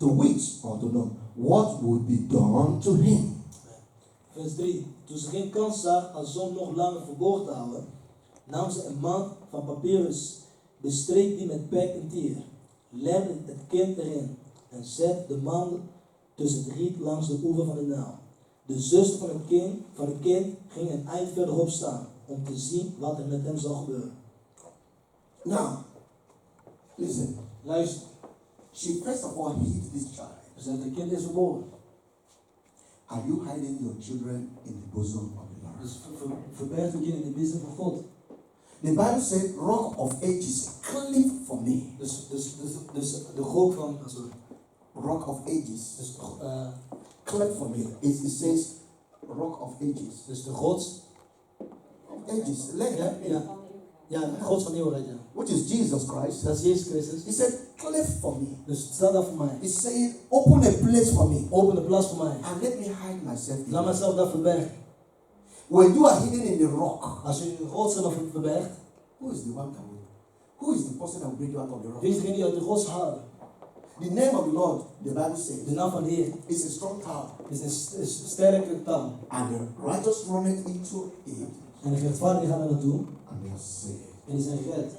to wit or to know what would be done to him. Vers 3. Toen ze geen kans zag haar zoon nog langer verborgen te houden, nam ze een mand van papyrus, bestreek die met pek en tier, legde het kind erin en zette de mand tussen het riet langs de oever van de Nijl. De zuster van het kind ging een eind verderop staan om te zien wat er met hem zou gebeuren. Now, listen. Luister, She first of all hid this child. dus het kind is verborgen. Are you hiding your children in the bosom of the Lord? Dus verberg het kind in de boezem van God. The Bible says, Rock of Ages, cleave for me. Dus de God van, Rock of Ages. dus, Cleave for me. It says, Rock of Ages. dus de God, Ages. Let ja, de God van eeuwigheid, ja. Which is Jesus Christ. Dat is Jezus Christus. He said, cleave for me. Dus sta daar voor mij. He's saying, open a place for me. Open de plaats voor mij. And let me hide myself in Laat it. mijzelf daar verbergen. When you are hidden in the rock, Als je de God zelf verbergt, who is the one that will? Who is the person that will bring you out of the rock? wie is degene die uit de rots halen? The name of the Lord, the Bible De says, naam van de Heer is a strong tower. is een sterke taal. And the righteous runneth into it, En de rechtvaardigen gaan er naartoe and they are saved. en die zijn gered.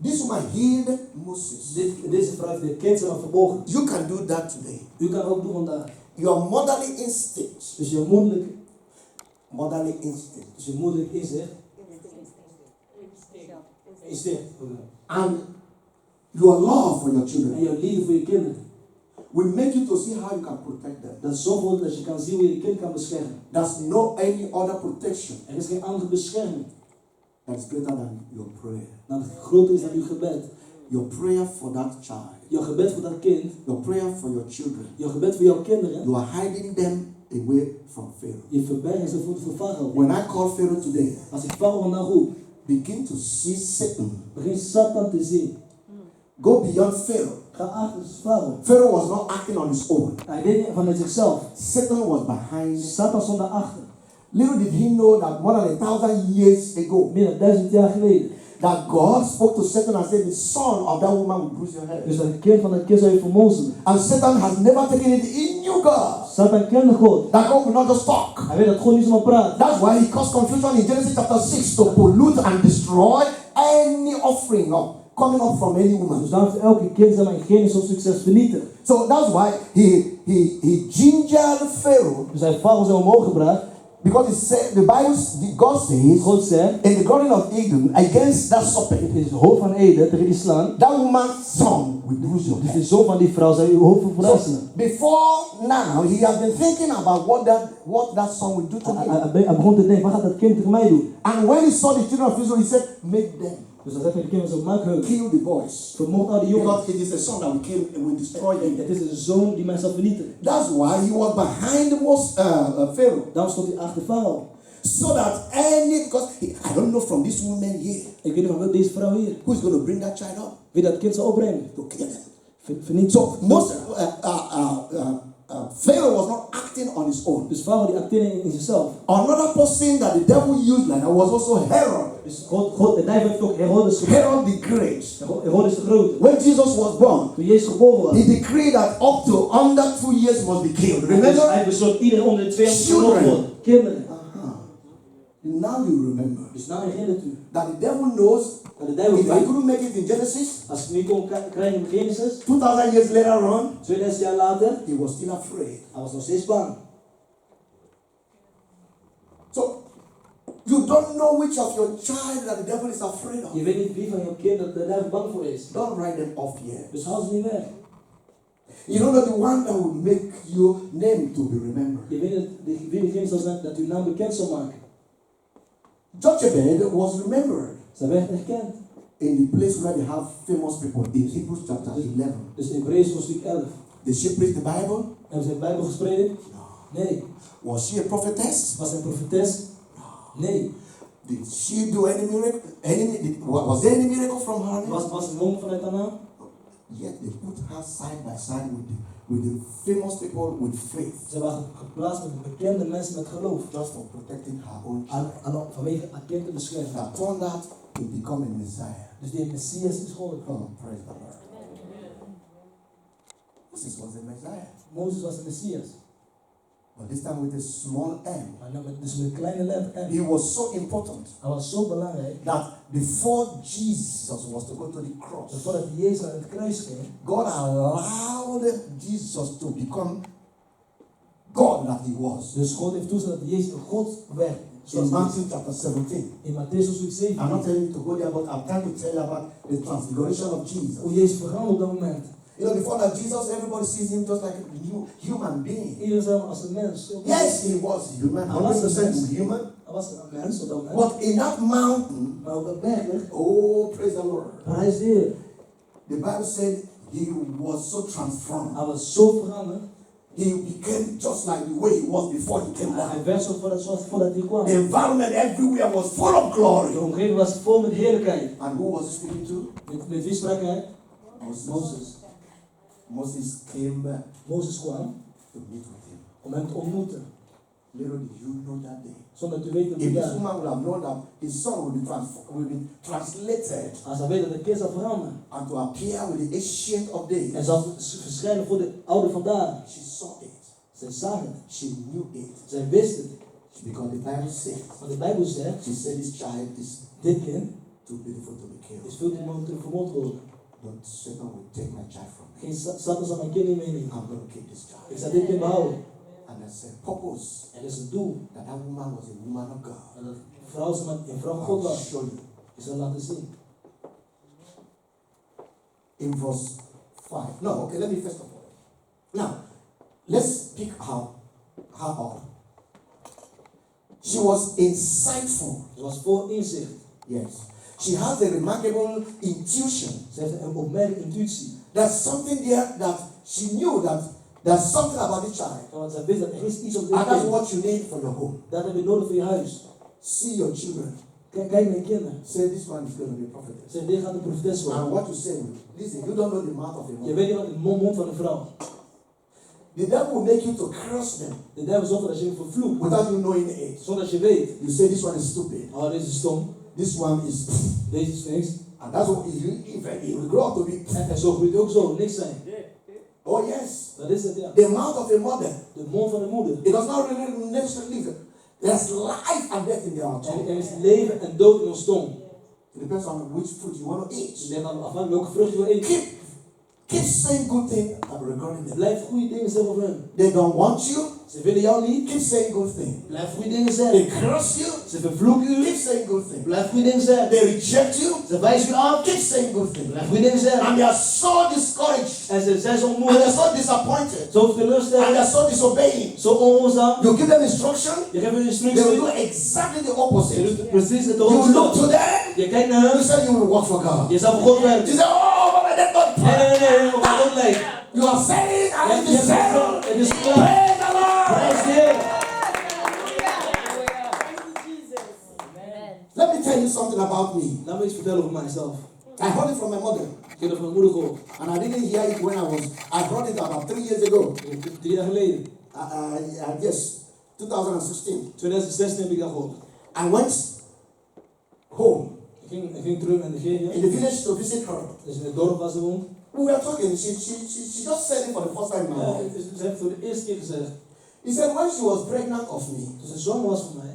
This woman healed Moses. Deze vrouw heeft de kind zelf verborgen. You can do that today. U kan ook doen vandaag. Your motherly instinct, Dus je moederlijk inzicht is dit. and your love for your En children jouw liefde voor je kinderen. will make you to see how you can protect them. Dat zorgt dat je kan zien hoe je je kind kan beschermen. There's no any other protection Er is geen andere bescherming that is greater than your prayer. dan het groter is dan uw gebed. Your prayer for that child, Jouw gebed voor dat kind, your prayer for your children. jouw gebed voor jouw kinderen. You are hiding them away from Pharaoh. Je verbergt ze voor Farao. When I call Pharaoh today, Als ik Farao vandaag roep, begin to see Satan. begin Satan te zien. Go beyond Pharaoh. Ga achter Farao. Pharaoh was not acting on his own. Hij deed niet vanuit zichzelf. Satan was behind. Satan stond daarachter. Little did he know that more than 1,000 years ago, Meer dan 1000 jaar geleden. that God spoke to Satan and said, the son of that woman will bruise your head. Dus dat kind van dat kind zou je vermozelen. And Satan has never taken it. He knew God. Satan kende God. That God will not just talk. Hij weet dat God niet zomaar praat. That's why he caused confusion in Genesis chapter 6 to pollute and destroy any offering coming up from any woman. Dus daarom heeft elke kind zeg maar, in Genesis succes vernietigd. So that's why he gingered Pharaoh, Dus hij heeft Farao zo omhoog gebracht. because God says God zegt, in the Garden of Eden against that serpent, het is het hoofd van Eden tegen die slang. that woman's son will bruise your Dus de head. zoon van die vrouw zou uw hoofd verbranden. So before now, he has been thinking about what that son will do to him. Hij begon te denken, wat gaat dat kind tegen mij doen? And when he saw the children of Israel, he said, make them Dus dan zegt hij de kinderen zo, maak hun. kill the boys, Vermoord al die jongens. because it is the son that will kill and will destroy them. Het is de zoon die mij zal vernietigen. That's why he was behind Pharaoh. Daarom stond hij achter Farao. So that I don't know from this woman here Ik weet niet van deze vrouw hier. who is going to bring that child up Wie dat kind zal opbrengen. to kill them. Verniet. So Pharaoh was not acting on his own. Dus Farao die acteerde in zichzelf. Another person that the devil used like that was also Herod. Dus God, de duivel heeft ook Herodes gebruikt. Herod the Great. Herodes de Grote. When Jesus was born, Toen Jezus geboren was. he decreed that up to under 2 years must be killed. Dus Remember? hij besloot iedereen onder de 2 moet Children. gedood worden. Kinderen. Now you remember Dus nou herinnert u that the devil knows dat de duivel if I weet, couldn't make it in Genesis, als ik niet kon krijgen in Genesis, 2000 years later on, 2000 jaar later, he was still afraid. hij was nog steeds bang. So you don't know which of your child that the devil is afraid of. Je weet niet wie van jouw kinderen de duivel bang voor is. Don't write them off here. Dus haal ze niet weg. You don't know the one that will make your name to be remembered. Je weet dat wie degene zal zijn dat uw naam bekend zal maken. Jochebed was remembered Zij werd erkend. in the place where they have famous people in Hebrews chapter 11. Dus in Hebreeën hoofdstuk 11. Did she preach the Bible? Hebben ze de Bijbel gesproken? No. Nee. Was she a prophetess? Was zij een profetes? Nee. Did she do any miracle? Was there any miracle from her? Was het wonder vanuit haar naam? Yet they put her side by side with the famous people with faith, Ze was geplaatst met bekende mensen met geloof. just for protecting her own child. Vanwege haar kind te beschermen. That turned out to become a Messiah. Dus die Messias is geworden. Oh, praise the Lord. Moses was the Messiah. Mozes was de Messias. But this time with a small m. Maar dus met een kleine letter M. He was so important Hij was zo belangrijk. that before Jesus was to go to the cross, Dat voordat Jezus naar het kruis ging, God allowed Jesus to become God that he was. dus God heeft toestaan dat Jezus een God werd. In Matthew chapter 17. In Matthäus hoofdstuk 7. I'm not telling you to go there, but I'm trying to tell you about the transfiguration of Jesus. Hoe Jezus veranderde op dat moment. You know, before that, Jesus, everybody sees him just like a human being. Iedereen zag hem als een mens. Yes, he was human, 100% human. Hij was een mens op dat moment. But in that mountain, Maar op dat berg, oh, praise the Lord. prijs de Heer. The Bible said he was so transformed. Hij was zo veranderd. He became just like the way he was before he came Hij down. werd zo voordat hij kwam. The environment everywhere was full of glory. De omgeving was vol met heerlijkheid. And who was he speaking to? Met wie sprak hij? Moses. Moses came back Mozes kwam to meet with him. om hem te ontmoeten. Little did you know that day. Zonder te weten If wie this daar. woman would have known that his son will be translated Als hij weet dat de kind zal veranderen. and to appear with the ancient of days, En zal verschijnen voor de oude vandaag. she saw it. Zij zag het. She knew it. Zij wist het. Because the Bible says, Want de Bijbel zegt, she said this child is dit kind too beautiful to be killed. is veel te mooi om te vermoord worden. Don't Satan will take my child from me. Geen Satan zal mijn kind niet meenemen. I'm going to keep this Ik child. zal dit kind behouden. And there's a purpose Er is een doel. that that woman was a woman of God. En dat vrouw een vrouw van I God will was. show you. Ik zal laten zien. In verse 5. No, okay, let me first of all. Now, let's pick her up. She was insightful. Ze was vol inzicht. Yes. She has a remarkable intuition. Ze heeft een opmerkelijke intuïtie. There's something there that she knew that there's something about the child. Want zij wist dat er is iets op dit And that's kind. what you need for your home. Dat heb je nodig voor je huis. See your children. Kijk naar je kinderen. Say this one is going to be a prophetess. Zeg, dit gaat een profetes And worden. what you say, listen, you don't know the mouth of a Je woman. weet niet wat de mond van een vrouw. The devil will make you to curse them De duivel zorgt dat je hem vervloekt. without you knowing it. Zonder dat je weet. You say this one is stupid. Oh, deze is stom. This one is. Deze is niks. And that's what if you grow up to be. En zo groeit het ook zo. Niks zijn. Oh yes. Dat is het, ja. The mouth of a mother. De mond van de moeder. It does not really necessarily live. There's life and death in their tongue. Er is leven en dood in ons tong. It depends on which fruit you want to eat. Het ligt aan afhankelijk welke vrucht je wil eten. Keep saying good things regarding them. Blijf goede dingen zeggen over hen. They don't want you. Ze willen jou niet. Keep saying good things. Blijf goede dingen They zeggen. curse you. Ze vervloeken u. Keep saying good things. Blijf goede dingen zeggen. They reject you. Ze wijzen u af. Keep saying good things. Blijf goede dingen zeggen. And they are so discouraged. En ze zijn zo And moeilijk. they're so disappointed. Zo And teleurstellend. they're so disobeying. Zo ongehoorzaam. You give them instruction. Je geeft hun They instructie. will do exactly the Je opposite. doet precies het You will look to tegenovergestelde. them. Je kijkt naar You hen. say you will work for God. Je zal voor God You werken. say, oh, but that's not Nee, op God lijkt. You are saying, I Je am the hebt same. het is klaar. Praise the Lord. Prijs de Heer. Let me tell you something about me. Laat me iets vertellen over mijzelf. I heard it from my mother. Ik heb het van mijn moeder gehoord. And I didn't hear it when I heard it about 3 years ago. 3 jaar geleden. Yes, 2016. 2016 heb ik dat gehoord. I went home Ik ging terug naar Nigeria. in the village to visit her. Dus in het dorp waar ze woont. We were talking. She just said it for the first time in my life. Ze heeft voor de eerste keer gezegd. He said when she was pregnant of me, Toen ze zwanger was van mij.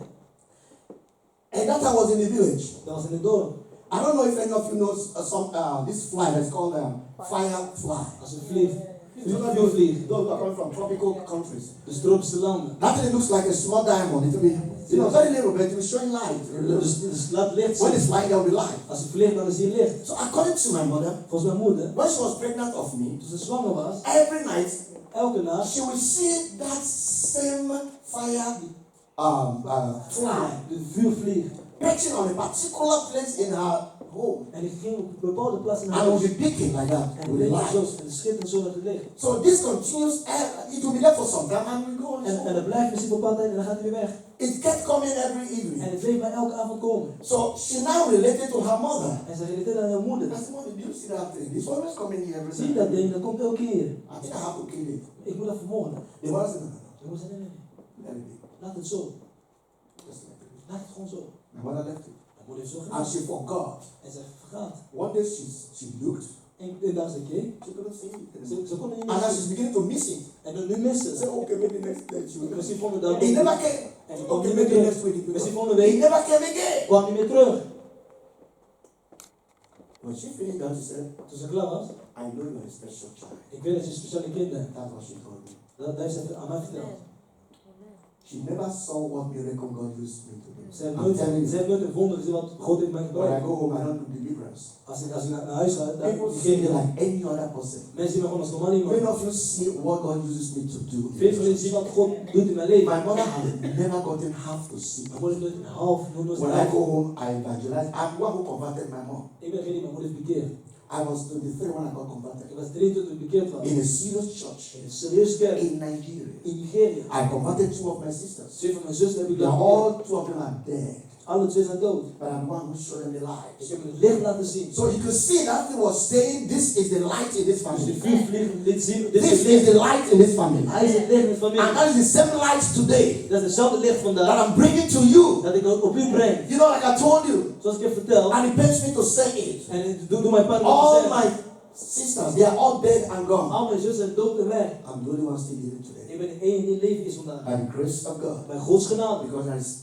and that I was in the village. Dat was in het dorp. I don't know if any of you know this fly that's called firefly. Als een vlieg. You know, Vuurvlieg. those are coming from tropical countries. Dus tropische landen. That thing looks like a small diamond. It will be, very little, but it will shine light. Dus laat licht When zien. it's light, there will be light. Als het vliegt, dan is hier licht. So according to my mother, Volgens mijn moeder. when she was pregnant of me, Toen ze zwanger was. every night Elke nacht. she will see that same fire fly De vuurvlieg. perching on a particular place in her home. En ik ging op een bepaalde plaats in haar And it will huis. be peaking like that En with het the licht zo. light. En het schittert zo dat het licht. So this continues, it will be there for some time and we go on. En dat blijft misschien voor een paar tijd en dan gaat hij weer weg. It kept coming every En evening. het bleef bij elke avond komen. So she now related to her mother. En ze relateerde aan haar moeder. I said, Mommy, do you see that thing? It's always coming here every Zie je dat time. ding? Dat komt elke keer. I think I have to kill it. Ik moet dat vermoorden. The mother said, no, Ik moet zeggen, nee, let it be. laat het zo. Just let it be. Laat het gewoon zo. My mother left it. Mijn moeder heeft zo And gedaan. she forgot. En ze vergaat. One day she looked En daar zei ik, She couldn't see it. ze konden niet And now meer she's beginning to miss it. En dan nu missen Say, ze. okay, maybe next day she will. Misschien vonden dat He niet. never came. En die kwam Okay, niet meer maybe terug. next week. He will. Misschien volgende He week never came again. kwam hij meer terug. When she finished that, she said, Toen ze klaar was, I know you're a special child. ik weet dat je een speciale kind bent. That's what she told me. Dat heeft ze aan mij verteld. She never saw what miracle God used me to do. Ze heeft I'm telling nooit you. een wonder gezien wat God heeft mij When I gebruikt. go home, I don't do deliverance. Als ik naar huis ga, dan People geef see je me like. like any other person. Mensen zien me gewoon als normaal Many iemand. of you see what God uses me to do. Veel van jullie zien wat God doet in mijn leven. My mother has never gotten half to see. Maar wordt nooit een half, nooit When I een go home, I evangelize. I'm one who converted my mom. Ik ben geen iemand, moet even bekeerd. I was 23 when I got converted. Ik was 23 toen ik bekeerd was. In a serious church In een serieuze kerk in Nigeria. in Nigeria. I converted two of my sisters. 2 van mijn zussen heb ik They are laten all two of them are dead. Alle 2 zijn dood. But I'm the one who showed them the Ik light. heb hem het licht laten zien. So you could see that he was saying, this is the light in this Dus de family. vuurvliegen liet zien. Dit This is het is licht. the light in this family. Hij is het licht in de And familie. that is the same light today Dat is hetzelfde licht that vandaag I'm bringing to you. dat ik op u breng. You know, like I told you. Zoals ik heb verteld. And it pains me to say it. En doe mijn pijn om te All zeggen. my sisters, they are all dead and gone. Al mijn zussen zijn dood en weg. I'm the only one still living today. Ik ben de enige die in leven is vandaag. By the grace of God. Bij Gods genade. Because there is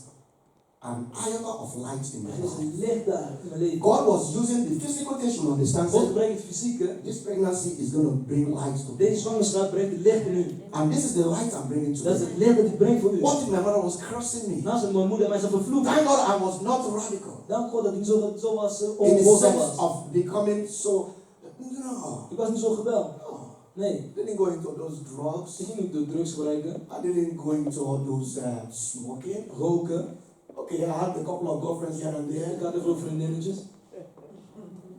an iota of light in my Er is life. een licht daar in mijn leven. God was using the physical things you understand. God Said, brengt het fysieke. this pregnancy is going to bring light to Deze people. zwangerschap brengt het licht in u. And this is the light I'm bringing to Dat is you. het licht dat ik breng voor u. What if my mother was cursing me? Naast dat mijn moeder mij zou vervloeken. Thank God I was not radical. Dank God dat ik zo was In the ongehoorzaam sense was. of becoming so, no. Ik was niet zo gebeld. No. Nee. I didn't go into those drugs. Ik ging niet door drugs gebruiken. I didn't go into all those smoking. Roken. Okay, I had a couple of girlfriends here and Ik there. had er veel vriendinnetjes.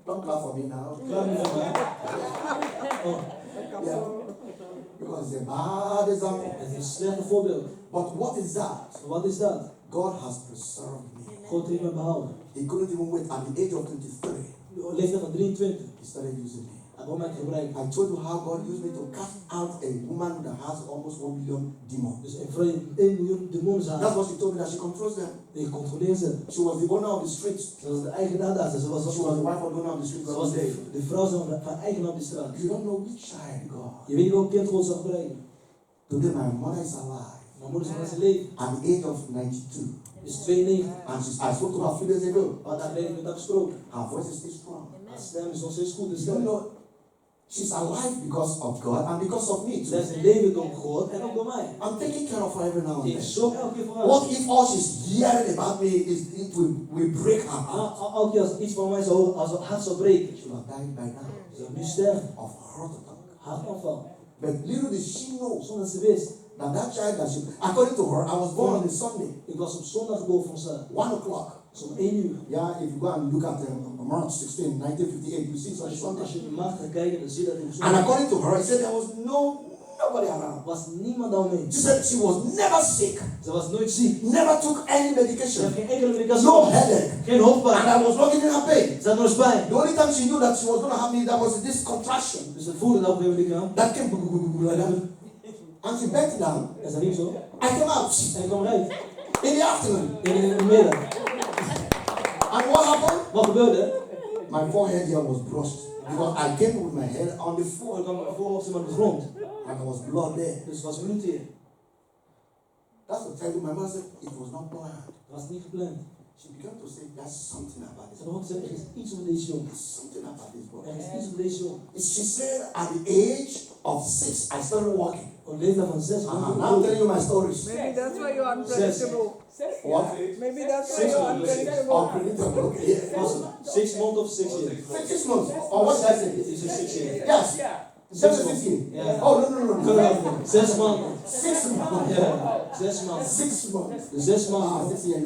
Don't clap for me now. Klaar niet van mij. Oh, Yeah. Because it's a bad example. het is een slechte voorbeeld. But what is that? Wat is dat? God has preserved me. God heeft me behouden. He couldn't even wait at the age of 23. De leeftijd van 23. He started using me. Hij begon mij te gebruiken. I told you how God used me to cast out a woman that has almost 1 million demons. Dus een vrouw die 1 miljoen demonen That's had. what she told me, that she controls them. Ik controleer ze. She was the owner of the streets. Ze was de eigenaar daar. Ze was, She was the wife of the owner of the streets. ze was de vrouw van eigenaar op de straat. You don't know which child God. Je weet niet welk kind God zou gebruiken. Today my mother is alive Mijn moeder is nog in zijn leven. at the age of 92. Is 92. And I spoke to her a few days ago. Wat daar geleden met haar gesproken. Her voice is still strong. Haar stem is nog steeds goed. You Dus don't know. She's alive because of God and because of me zij too. is leven door God en ook door mij. I'm taking care of her every now and Ik then. zorg elke keer voor haar. What if all she's hearing about me is it will break her heart? Elke keer als iets van mij zou horen, als het hart zou breken. She would have died by now Ze zou nu sterven. of heart attack. Hartaanval. But little did she know Zonder dat ze wist. that child that she, according to her, I was born on a Sunday, Ik was op zondag geboren van ze. 1 o'clock. Dus om 1 uur. Yeah, if you go and look at March 16, 1958, you see such Sunday. Als je de maand gaat kijken, dan zie je dat ik op And zondag according to her, he said there was nobody around. was niemand daaromheen. She said she was never sick, Ze was nooit ziek. never took any Ze medication, had geen enkele medicatie. no headache, Geen hoofdpijn. and I was not giving her pain. Ze had nog eens pijn. The only time she knew that she was going to have me, that was this contraction Dus het voelde dat op een gegeven moment. that came like that. And she bent down. En ze liep zo. I came out En ik kwam eruit. in the afternoon. In de middag. And what happened? Wat gebeurde? My forehead here was brushed because I came with my head on the floor Ik kwam mijn voorhoofd op de grond. and there was blood there. Dus het was bloed hier. That's the time my mother said it was not planned. Het was niet gepland. She began to say, there's something about Ze this. begon te zeggen, er is iets met deze jongen. There's something about this boy. Er is iets met deze jongen. She said, at the age of 6, I started walking. Op de leeftijd van 6 Now I'm telling you my stories. Maybe that's why you're unpredictable. What? Maybe that's why you're unpredictable. Unpredictable. Okay, yeah. Was het 6 months of 6 years? 6 months. Or what did I say? Is het 6 years? Yes. Yeah. 16. Yeah. Oh, no. 6 maanden. 6 months. Ja, 6 maanden. 6 months. De 6 Ah, maanden. 6 years.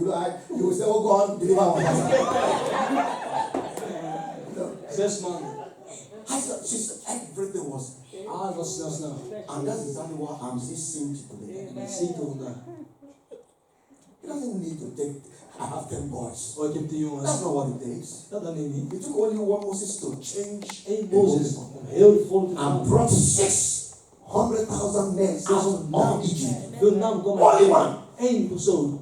You will say, oh God, deliver our husband. No. 6 maanden. She said everything was, Ah, het was snel. and that's exactly what I'm still seeing today. En ik zie het vandaag. He doesn't need to take, I have 10 boys. Oh, ik heb 10 jongens. That's not what it takes. Dat neem niet. It took only one Moses to change Eén the Mozes whole om heel het volk te and gaan. brought 600,000 men out of Egypt. Veel namen komen Only uit one. één persoon.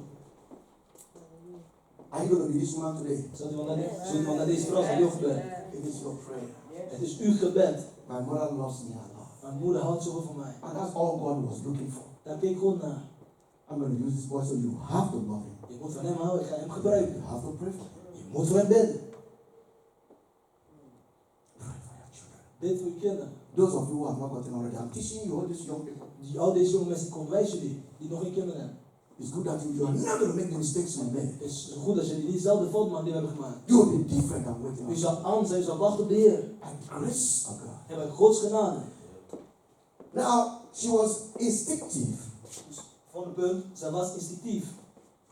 I Are you going to be this woman today? Zult u naar deze vrouw zijn heel gebed? It is your prayer. Het is uw gebed. My mother loves me a lot. Mijn moeder houdt zoveel van mij. And that's all God was looking for. Daar keek God naar. I'm going to use this boy, so you have to love him. Je moet van hem houden, ik ga hem gebruiken. You have to pray for him. Je moet voor hem bidden. Pray for your children. Bid voor je kinderen. Those of you who have not gotten already, I'm teaching you all these young people. Al deze jonge mensen komen wijs jullie, die nog geen kinderen hebben. It's good that you are not going to make the mistakes we made. Het is goed als jullie diezelfde fout maken die we hebben gemaakt. You will be different than waiting U on zal anders zijn, u zal wachten op de Heer. and grace of God. En bij Gods genade. Now, she was instinctive. Dus van het punt, zij was instinctief.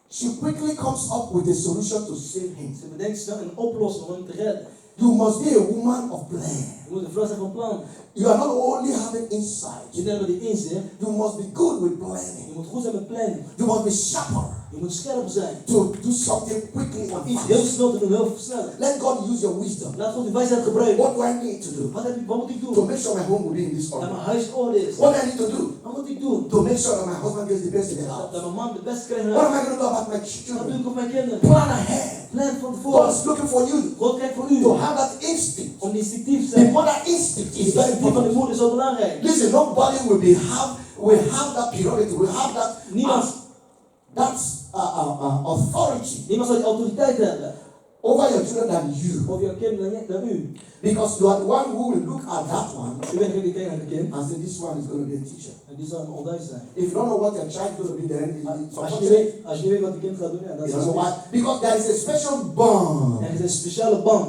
She quickly comes up with a solution to save him. Ze bedenkt snel een oplossing om hem te redden. You must be a woman of plan. Je moet een vrouw zijn van plan. You are not only having insight, Je neemt die inzicht. you must be good with Je planning. moet goed zijn met planning. You must be sharper Je moet scherp zijn. to do something quickly and Om iets heel fast. snel te doen, heel snel. Let God use your wisdom. Laat God die wijsheid gebruiken. What do I need to do Wat moet ik to doen? make sure my home will be in this Dat mijn order? huis in orde is. What do I need to do Wat moet ik doen? to make sure that my husband gets the best in the Dat house? mijn man de beste krijgt. What am I going to do about my Wat doe children? ik op mijn kinderen? Plan ahead. Plan van God tevoren. is looking for you God kijkt voor u. to have that instinct. Om instinctief te The zijn. mother instinct Die is very instinctief van de important. moeder is zo belangrijk. Listen, nobody will have that priority, will have that Niemand, authority niemand zal die autoriteit hebben over your children than you. over jouw kinderen dan u. Because you are the one who will look at that one U bent degene die kijkt naar de kind. and say, this one is going to be a teacher. En die zal een onderwijs zijn. If you don't know what your child is going to be, then Als je weet wat die kind gaat doen, ja, dat you is don't know het. why. Because there is a special bond Er is een speciale band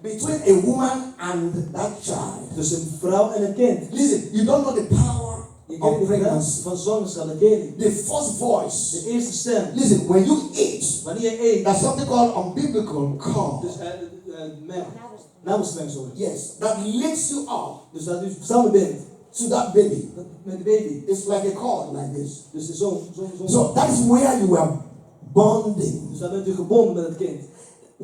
between a woman and that child. tussen een vrouw en een kind. Listen, you don't know the power Je of kent niet pregnancy. van zwangerschap, dat ken je niet. The first voice. De eerste stem. Listen, when you eat, Wanneer je eet, there's something called unbiblical call. dus navelstreng, sorry. Yes, that links you up Dus dat u samen bent to that baby. met de baby. It's like a cord like this. Dus het is zo. So that is where you are bonding. Dus dan bent u gebonden met het kind.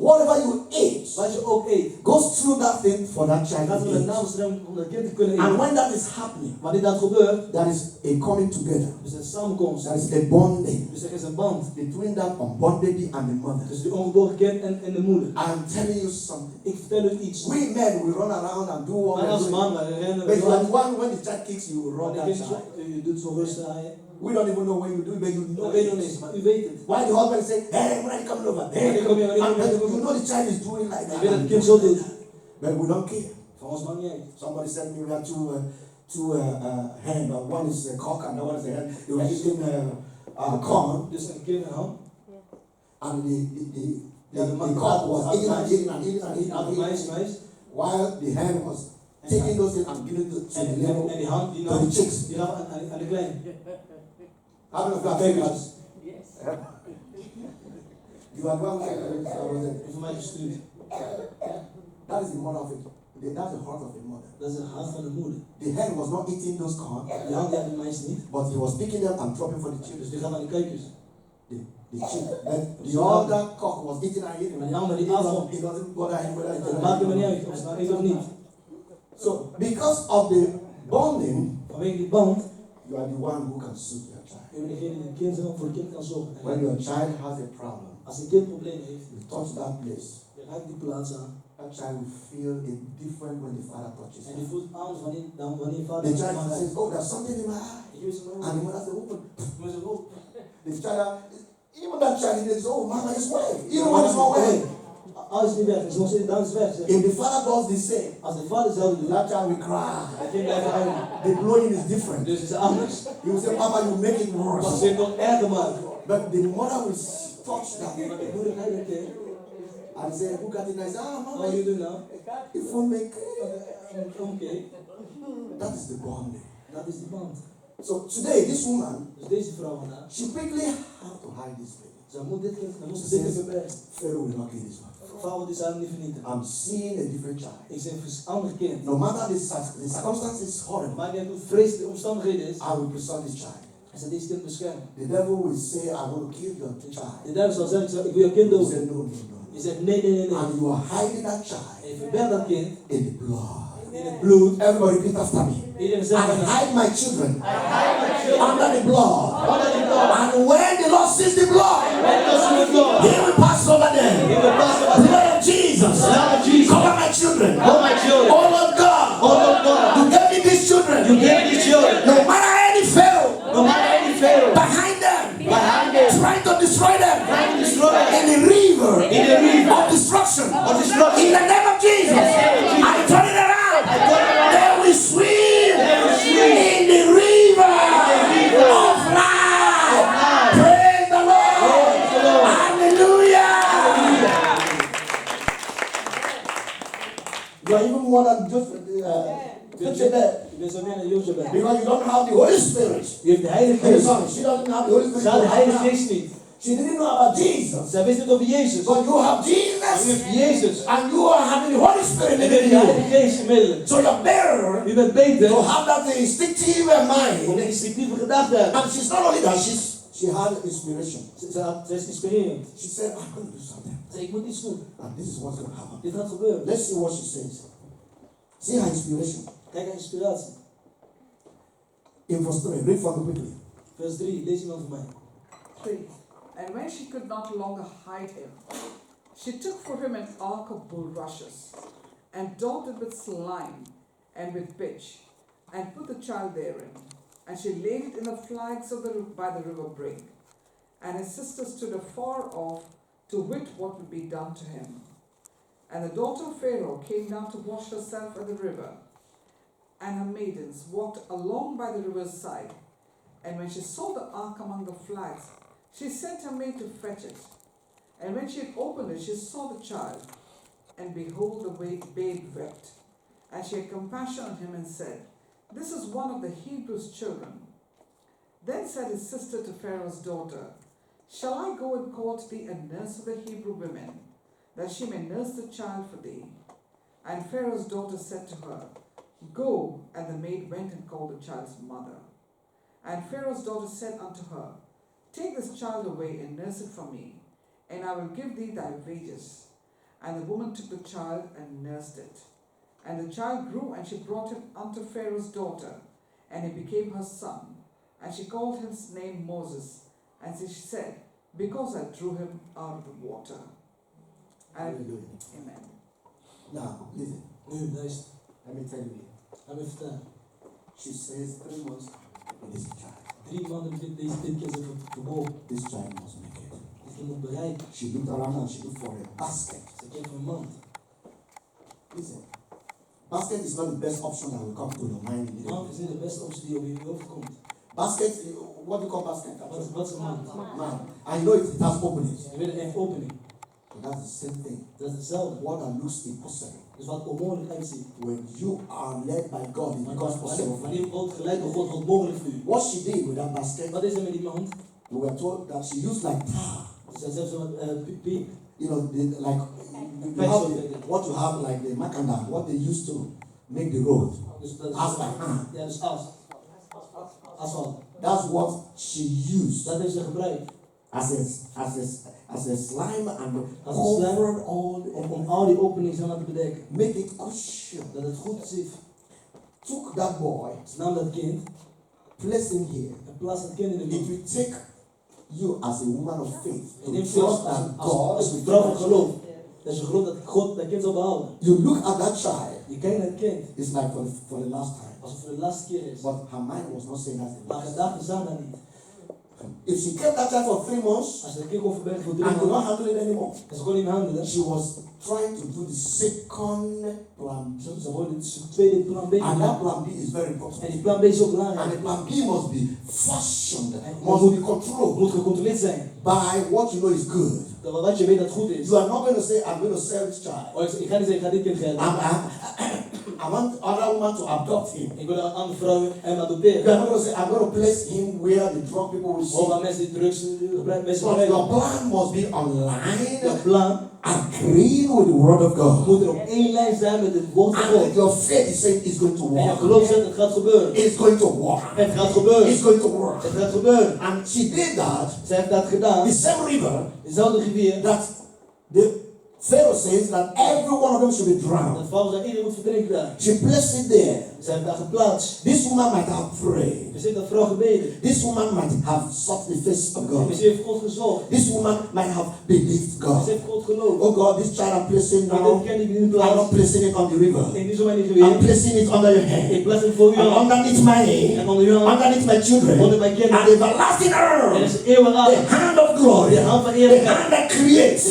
Whatever you eat Wat je ook eet, goes through that thing for that child gaat to er een eat. navelstreng om dat kind te kunnen And eten. when that is happening, Wanneer dat gebeurt, that is a coming together. dus een samenkomst. That is a bonding Dus er is een band between that unborn baby and the mother. tussen de ongeboren kind en de moeder. I'm telling you something. Ik vertel u iets. We men, we run around and do what Maar we're als doing. man, wij rennen. But you are the one when the child kicks, you will run Wanneer that kind child. je doet zo rustig aan je. We don't even know when you do it, but you know Dat weet je nog it. niet, maar u weet het. Why the husband say, hey, when are you coming over? Hey, Wanneer kom je, wanneer and kom je, then you know the child is doing like Je that. weet dat het kind zo doet. But we don't care. Voor ons maakt niet uit. Somebody said me we have two hen, but one is a cock and the one is a hen. They were eating corn, Dus een kind en hand. and Ja, de the cock was eating and eating and eating and eating Aan and de eating, meis. while the hen was taking those things and giving it to the little, En die hand die to the nam, chicks. die gaf aan de klein. How many of you have seen that? You are the one who En voor mij gestuurd. that is the mother of it. That's the heart of the mother. Dat is het hart van de moeder. The hen was not eating those corn, Die hand die had de meis niet. but he was picking them and dropping for the Dus children. die gaf aan de kuikens. The chick. But the other cock was eating and eating. Maar die andere die afvond. It doesn't bother him whether Dat maakt hem niet it's uit of ze nou eten of niet. So, because of the bonding, Vanwege die band, you are the one who can soothe your child. je bent degene die het kind voor het kind kan zorgen. When your child has a problem, Als een kind problemen heeft, you touch that place. je raakt die plaats aan. That child will feel it different when the father touches En die it. voelt anders wanneer vader The het child maakt. says, oh, there's something in my eye. Ik weet het And the wel. mother says, oh, Ik weet het wel. the child, even that child says, oh, mama is away. Even when it's not away. Alles niet weg, is nog steeds dan is weg. Zeg. If the father does the same, Als de vader hetzelfde doet, that child will cry. het kind blijft huilen. The blowing is different. Dus het is anders. He will say, Papa, you make it Dat worse. zit nog erger maken. But the mother will touch that. Maar de moeder kijkt het kind. And say, look at it and I say, ah, Wat mama, je doet nou? if we make Oké, that is the bonding. dat is die band. So today, this woman, Dus deze vrouw vandaag, she quickly had to hide this baby. ze moet dit kind, ze moest She dit kind says, verbergen. Pharaoh will not kill this one. Vrouwen die zijn niet vernietigen. I'm seeing a different child. Ik zeg een ander kind. No matter the circumstance is horrible, Maar niet hoe vreselijk de omstandigheden is, I will preserve this child. hij zal deze kind beschermen. The devil will say, I want to kill your De child. duivel zal zeggen, ik wil je kind You doden. say, no, no, no. Je zegt nee. And you are hiding that child En je verbergt dat kind in the blood. in het bloed. Everybody repeat after me. Iedereen I zegt daarna. hide my children under the blood. Onder die bloed. And when the Lord sees the blood, En als ze het bloed. He will pass over them. He will pass over The them. blood of Jesus. Blood of Jesus. Cover my children. Oh my children. Oh Lord God. Oh Lord God. You gave me these children. You gave me children. No matter any fail No matter any fail. behind them, Behind them. trying to destroy them Trying to destroy them. in the river In the river. of destruction. Of destruction. In the name of Jesus, In the name of Jesus. I turn it around. I turn it around. They will swim They will swim in the river river of life. of life. Praise the Lord. Praise the Lord. Hallelujah. You are even more than just put your bed. Je bent zo meer dan Jozef bent. Because you don't have the Holy Spirit. Je hebt de Heilige Hey, Geest. sorry, she doesn't have the Holy Spirit. Ze had de Heilige Geest niet. She didn't know about Jesus. Zij wist niet over Jezus. But you have Maar u Jesus. heeft Jezus. And you are having the Holy Spirit En u living hebt in de Heilige you. Geest inmiddelijk. So you're better U bent beter to have that instinctive om mind. een instinctieve gedachte te hebben. And she's not only that, she had inspiration. Ze is inspirerend. She said, I'm going to do something. Ze zei, ik moet iets doen. And this is what's going to happen. Dit gaat gebeuren. Let's see what she says. See her inspiration. Kijk naar inspiratie. In verse 3, read for me quickly. Vers 3, lees iemand voor mij. 3. And when she could not longer hide him, she took for him an ark of bulrushes, and daubed it with slime and with pitch, and put the child therein. And she laid it in the flags of by the river brink. And his sister stood afar off to wit what would be done to him. And the daughter of Pharaoh came down to wash herself at the river, and her maidens walked along by the river's side. And when she saw the ark among the flags, she sent her maid to fetch it. And when she had opened it, she saw the child, and behold, the babe wept. And she had compassion on him and said, This is one of the Hebrews' children. Then said his sister to Pharaoh's daughter, Shall I go and call to thee a nurse of the Hebrew women, that she may nurse the child for thee? And Pharaoh's daughter said to her, Go. And the maid went and called the child's mother. And Pharaoh's daughter said unto her, Take this child away and nurse it for me, and I will give thee thy wages. And the woman took the child and nursed it. And the child grew, and she brought him unto Pharaoh's daughter, and he became her son. And she called his name Moses. And she said, Because I drew him out of the water. And, Hallelujah. amen. Now, listen. Nu, luister. Let me tell you. Laat me vertellen. She says 3 months in this child. 3 maanden dit kind is verborgen. This child must make it. Dit kind moet bereiken. She looked around and she looked for a basket. Ze kijkt voor een mand. Listen. Basket is not the best option that will come to your mind Mand immediately. is niet de beste optie die op je hoofd komt. Basket, what do you call basket? Wat is een mand? Man. I know it has openings. Je weet het heeft opening. But that's the same thing. Dat is hetzelfde. What that looks impossible. Dus wat onmogelijk uitziet. When you are led by God, it becomes possible for Wanneer you. je wordt geleid door God, wordt mogelijk voor u. What she did with that basket, Wat is er met die mand? we were told that she used like tar. Dus hij zegt zo'n piep. You know, like you have what you have like the macadam, what they used to make the road. Dus dat is Asfalt. Ja, dus as. Asfalt. That's what she used Dat heeft ze gebruikt. as a slime and Als een slijm. covered all Om al die openings aan te bedekken. make it cushion. Dat het goed zit. Took that boy, Ze nam dat kind placed him here. en plaatst het kind in de It mand. will take you as a woman of faith Het to neemt trust als that God als will vrouw van protect geloof. you. Dat je gelooft dat God dat kind zal behouden. You look at that child, Je kijkt naar het kind it's like for the last time. als het voor de laatste keer is. But her mind was not saying that. Maar gedachten zijn daar niet. If she kept that child for 3 months Als je dat kind kon verbergen voor 3 and could not maanden handle it anymore, en ze kon niet meer handelen. she was trying to do the second plan B. Ze worden zijn tweede plan B. And that plan B is very important. En die plan B is ook And the belangrijk. plan B must be fashioned, must be Het controlled moet gecontroleerd zijn. by what you know is good. Dat wat je weet dat goed is. You are not going to say, I'm going to sell this child. Oh, ik ga niet zeggen, ik ga dit kind geven. I want other woman to adopt him. Ik wil een andere vrouw hem You adopteren. are not going to say, I'm going to place him where the drug people will Oh, see. maar mensen die drugs gebruiken, mensen But your gebruiken. plan must be Je online, plan agreeing with the word of God. moet er op één lijn zijn met het woord van And God. your faith is saying it's going to En je work. geloof zegt, het gaat gebeuren. It's going to work. Het gaat gebeuren. It's going to work. Het gaat gebeuren. And she did that. Zij heeft dat gedaan. The same river Dezelfde rivier. that the Pharaoh says that every one of them should be drowned. Dat Farao zei, iedereen moet verdrinken daar. She placed it there. Ze hebben daar geplaatst. This woman might have prayed. Dus heeft dat vrouw gebeden. This woman might have sought the face of God. Dus ze heeft God gezocht. This woman might have believed Ze God. heeft God geloofd. Oh God, this child I'm placing Maar now, dit ken ik nu I'm plaats. not placing it on the river. Ik niet zo mijn I'm geweer. placing it under your hand. Ik plaats hem voor u. And underneath my hand, En onder uw hand. underneath my children, Onder mijn kinderen. and everlasting Er earth, is eeuwig the aan. hand of glory, De hand van the eerlijkheid. hand that creates,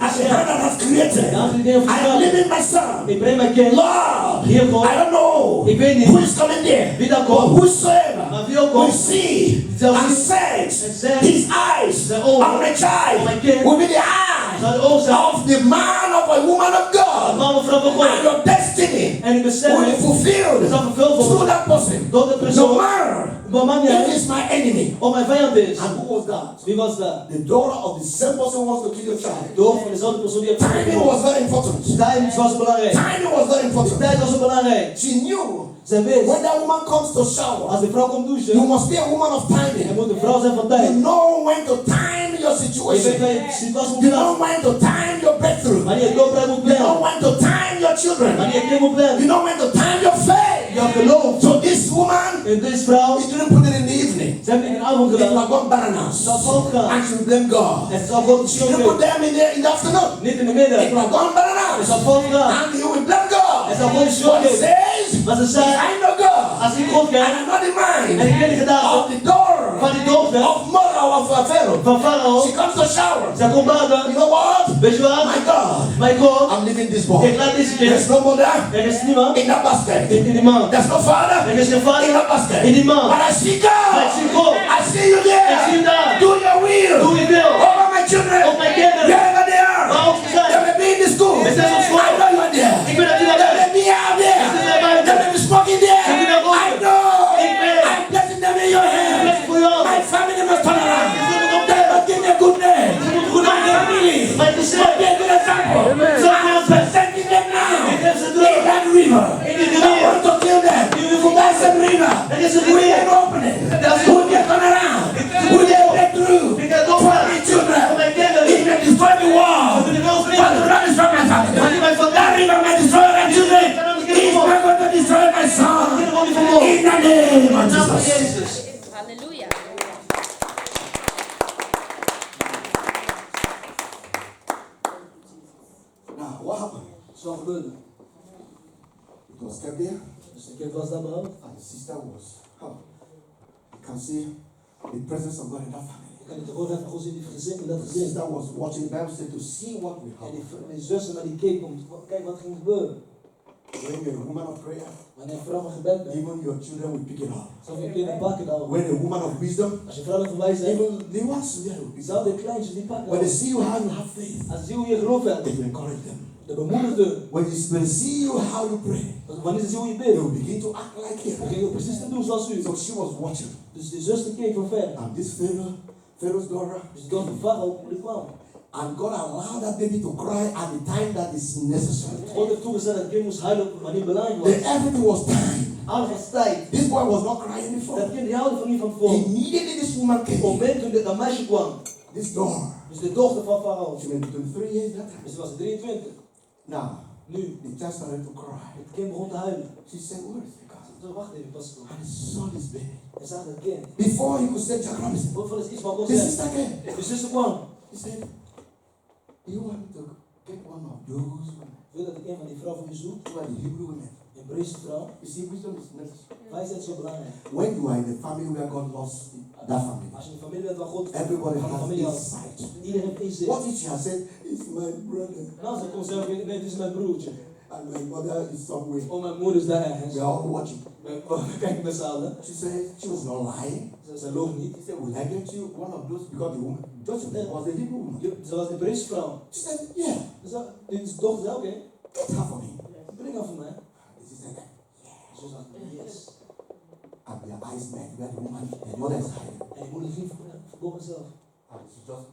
as the hand that has created. De hand die dingen I am verstaan. living my son. Ik breng mijn kind. Lord, Heer God. I don't know Ik weet niet who is coming there, wie daar but komt. whosoever Maar wie ook will komt. see Zelfs and zien. set En zegt. his eyes Zijn ogen. on the child Op mijn kind. will be the eyes Zal de oog zijn. of the man of a woman of Een God. man of vrouw van God. And your destiny En uw will be bestemming fulfilled zal vervuld through worden. that person. Door de No persoon. matter Maar man, if jij it's my enemy. of mijn vijand is. And who was that? Wie was dat? The daughter of the same person who wants to kill your child. Door van dezelfde persoon die heeft Timing was very important. Tijd was belangrijk. Timing was very important. Tijd was belangrijk. She knew Zij wist. when that woman comes to shower, Als de vrouw komt you douchen. must be a woman of Er timing. moet een vrouw zijn van You tijd. know when to time your Je weet situation. waar je situatie moet You know plaatsen. when to time your breakthrough. Wanneer je doorbraak moet You know plannen. when to time your children. Wanneer je kind moet You plannen. know when to time your faith. Je hebt geloof. So this woman, En deze vrouw. he didn't put it in the evening. Ze hebben in de avond It gedaan. was gone bananas. Dat zal gaan. And she blamed God. En ze zal God de She schuld didn't put geven. them in the afternoon. Niet in de middag. It was gone Het bananas. zal fout gaan. And you will blame God. En ze zal God de schuld But it geven. says, Maar ze zei. I know God. Als ik God And ken. I'm not in mind En ik ken die of gedachten. the door Van die dochter. of mother of Pharaoh. Van Farao. She comes to shower. Zij komt baden. You know what? Weet je wat? My God, Mijn God. I'm leaving this boy. Ik laat deze There's kind. no mother Er is niemand. in that basket. In die man. There's no father Er is geen in vader. that basket. In die man. But I see Maar God. ik zie God. I see you there. Ik zie je daar. Do your will. Doe je wil. Over my children. Op mijn kinderen. Wherever they are. Waar ook ze They zijn. may be in the school. Ze zijn op school. I know you're there. Ik weet dat u daar They bent. may be out there. Ze zijn buiten. They may be smoking there. Ze zijn naar I buiten. know. Ik weet. I'm blessing them in your hands. Bless voor jou. My family must turn around. Ze moeten op They must give me a good name. Ze moeten goed My maken. family Mijn must gezin. be a good example. Amen. So I'm presenting them now. Ik heb ze In terug. that river. In die I rivier. want to kill them. That's a river. Er is een We rivier. can open it. Dat is We can turn around. We can break through. Ik ga For doorgaan. the children. Voor mijn kinderen. It may destroy the Ze world. willen wel But springen. do not destroy my Maar die family. mijn That vandaag. river may destroy my children. It's not going to destroy my son. Kinderen worden vermoord. In the name of Naam van Jesus. Jezus. Halleluja. Now, what happened? Zo gebeurde. It was kept there, Dus de kind was daar behouden. and the sister was. Oh, you can see the presence of God in that family. Ik kan niet de woorden van God zien die gezin in dat The gezin. sister was watching the Bible said to see what will En happen. die zuster naar die keek om kijk wat ging gebeuren. When you're a woman of prayer, Wanneer een vrouw van gebed bent, even your children will pick it up. zal je kinderen pakken dan. When a woman of wisdom, Als je vrouwelijk verwijst bent, even the ones there will pick it zal up. de kleintjes die pakken When they dan. see you how you have faith, Als ze zien hoe je geloof hebt, they will encourage them. de bemoedigde. When they see you how you pray, Wanneer ze zien hoe je they bidt, will begin to act like dan him. ging je precies te doen zoals u. So she was watching, Dus die zuster keek van ver. and this Pharaoh's daughter, Dus die dochter van Farao die kwam. and God allowed that baby to cry at the time that is necessary. God heeft toegezegd dat het kind moest huilen wanneer belangrijk Then was. everything was time. Alles was tijd. This boy was not crying Dat before. kind die haalde van niet van tevoren. Immediately this woman Op het came. moment toen dat meisje kwam, This daughter, dus de dochter van Farao, she was 23 years that time. dus ze was 23. Now, Nu, the child started to cry. het kind begon te huilen. She said, where is the car? Zo, wacht even, pas op. And he saw this baby. Hij zag dat kind. Before he could say Jack Robinson, Hoeveel is iets wat God the zegt? sister came. De zuster kwam. He said, you want me to get one of those women? Wil dat ik een van die vrouwen van je zoek? Who are the Hebrew women? Een Hebreeuwse vrouw. You see, wisdom is necessary. Wij zijn zo belangrijk. When you are in a family where God loves that family, Als je een familie bent waar God everybody van de has familie insight. houdt. Iedereen heeft inzicht. What if she had said, it's my brother, Nou, ze kon zeggen, nee, dit is mijn broertje. and my mother is somewhere? Oh, mijn moeder is daar ergens. We are all watching. We kijken met z'n allen. She said, she was not lying. Ze loog niet. He said, will I get you one of those? Because the woman, Joseph was a Hebrew woman. Ze was een Hebreeuwse vrouw. She said, yeah, Dus die dochter zei, oké, get her for me. breng haar voor mij. And she said, Ze zei, yes. and their eyes met where the woman, the mother is hiding. En die moeder ging voor zichzelf. And she just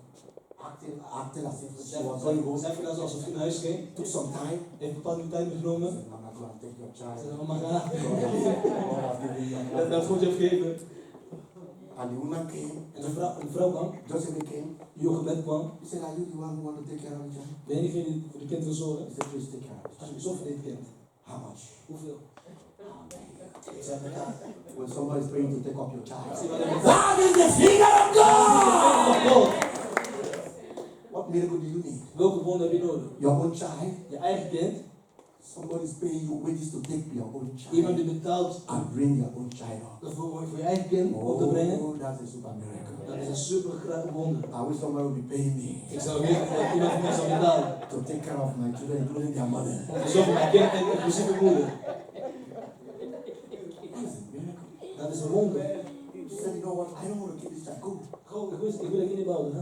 acted as if she Zij was going home. zei van alsof ze naar huis ging. Took some time. Heeft een bepaalde tijd genomen. Said, Mama, go and take your Ze child. zei, mama, ga. God has given you Dat another. God je heeft gegeven. And the woman came, En de vrouw kwam, Joseph came. Jochebed kwam. He said, are you the one who want to take care of the child? Ben je degene die voor de kind wil zorgen? He said, please take care of the child. Alsjeblieft, zorg voor dit kind. How much? Hoeveel? Ik zei, betaal. When somebody is praying to take up your child. Zie wat hij betaalt. That is the finger of God! God. What miracle do you need? Welke wonder heb je nodig? Your own child? Je eigen kind. Somebody is paying you wages to take your own Iemand child die betaalt and bring your own child up. voor je eigen kind op te brengen. Oh, that's a super miracle. Dat is een super graag wonder. I wish somebody would be paying me Ik zou willen dat iemand van mij zou betalen. to take care of my children, including their mother. Om te zorgen voor mijn kind en inclusief mijn moeder. That's a miracle. Dat is een wonder. He said, you know what? I don't want to keep this child. Go. Gewoon, ik wil het niet behouden. Hè?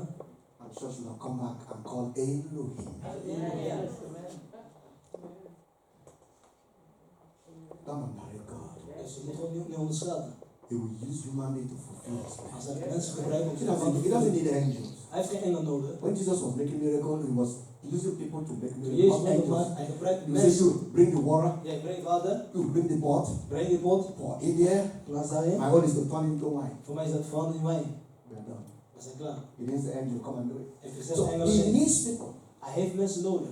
And church will have come back and call Elohim. Come and marry God. Dus je moet gewoon niet onderschatten. He will use human being to fulfill his plan. Als hij mensen gebruikt om He te doesn't, he doesn't need angels. Hij heeft geen engel nodig. When Jesus was making miracles, he was using people to make Toen Jezus miracles. wonder Not maakt, angels. hij gebruikt He says, mensen. you bring the water, Jij brengt water, you bring the pot, breng je pot, pour in there. plaats daarin. My own is to turn into wine. Voor mij is dat veranderd in wijn. We are done. We zijn klaar. He needs the angel to come and do it. Heeft gezegd So engelen he zijn. needs people. Hij heeft mensen nodig.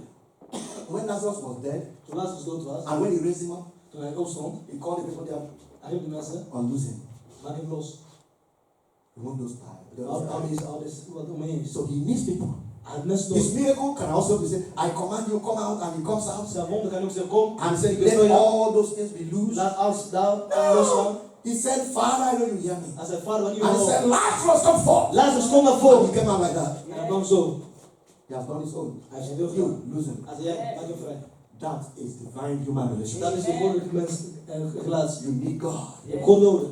When Lazarus was dead, Toen Lazarus dood was, and when he raised him up, toen hij opstond, he called the people there hij riep de mensen, and lose him. maak hem los. He won't those time. Al deze wat omheen is. So he needs people. Hij heeft mensen His nodig. miracle can also be said, I command you, come out, and he comes out. Zijn wonder kan ook zeggen, kom. And said, Ik let wil je. all those things be loose. Laat alles daar losgaan. He said, Father, I know you hear me. Hij zei, vader, wat And je he wil. said, Lazarus, come forth. Lazarus, kom naar And voren. he came out like that. En hij kwam zo. He has done his own. Hij zei, wil You, je. lose him. Hij zei, jij, maak hem vrij. That is divine human relationship. Dat is de wonderlijke mens relatie. You need God. Je hebt God nodig.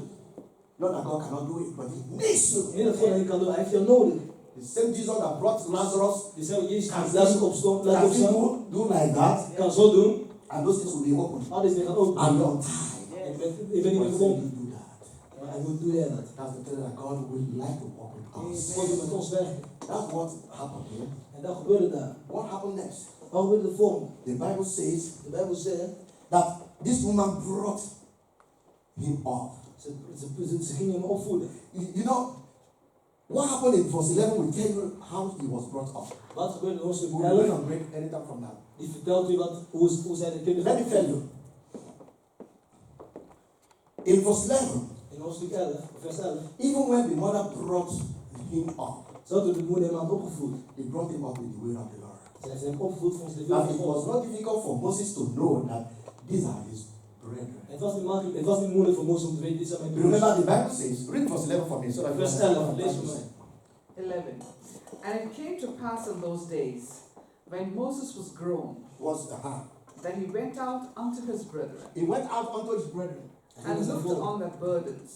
Not that God cannot do it, but he needs you. Niet dat God dat niet kan doen, hij heeft jou nodig. The same Jesus that brought Lazarus Die zei, Jezus, can laat ze opstaan, laat can opstaan. do like that, Kan zo doen. and those things will be open. Al deze dingen gaan open. And you're tied. Ik ben niet meer But gebonden. you do that. Maar hij moet doen dat. That's the thing that God would like to work with us. God wil met ons werken. That's what happened here. En dat gebeurde daar. What happened next? Wat gebeurde de volgende? The Bible says De Bijbel zegt, that this woman brought him up. ze gingen hem opvoeden. You know, what happened in verse 11 will tell you how he was brought up. Wat gebeurde in hoofdstuk We will 11? not break anything from that. Die vertelt u hoe zij de kinderen... Let me tell you. In verse 11, In hoofdstuk 11, vers 11. even when the mother brought him up, Zo toen de moeder hem had opgevoed. he brought him up with the way of the Lord. Zij heeft hem opgevoed volgens de wil That van it was God. not difficult for Moses to know that these are his brethren. Het was niet makkelijk, het was niet moeilijk voor Mozes om te weten, dit zijn mijn broers. Remember, the Bible says, read verse 11 for me. So that you Verse understand 11, what the lees Bible voor mij. says. 11. And it came to pass in those days, when Moses was grown, Was that he went out unto his brethren, he went out unto his brethren. and looked on their burdens.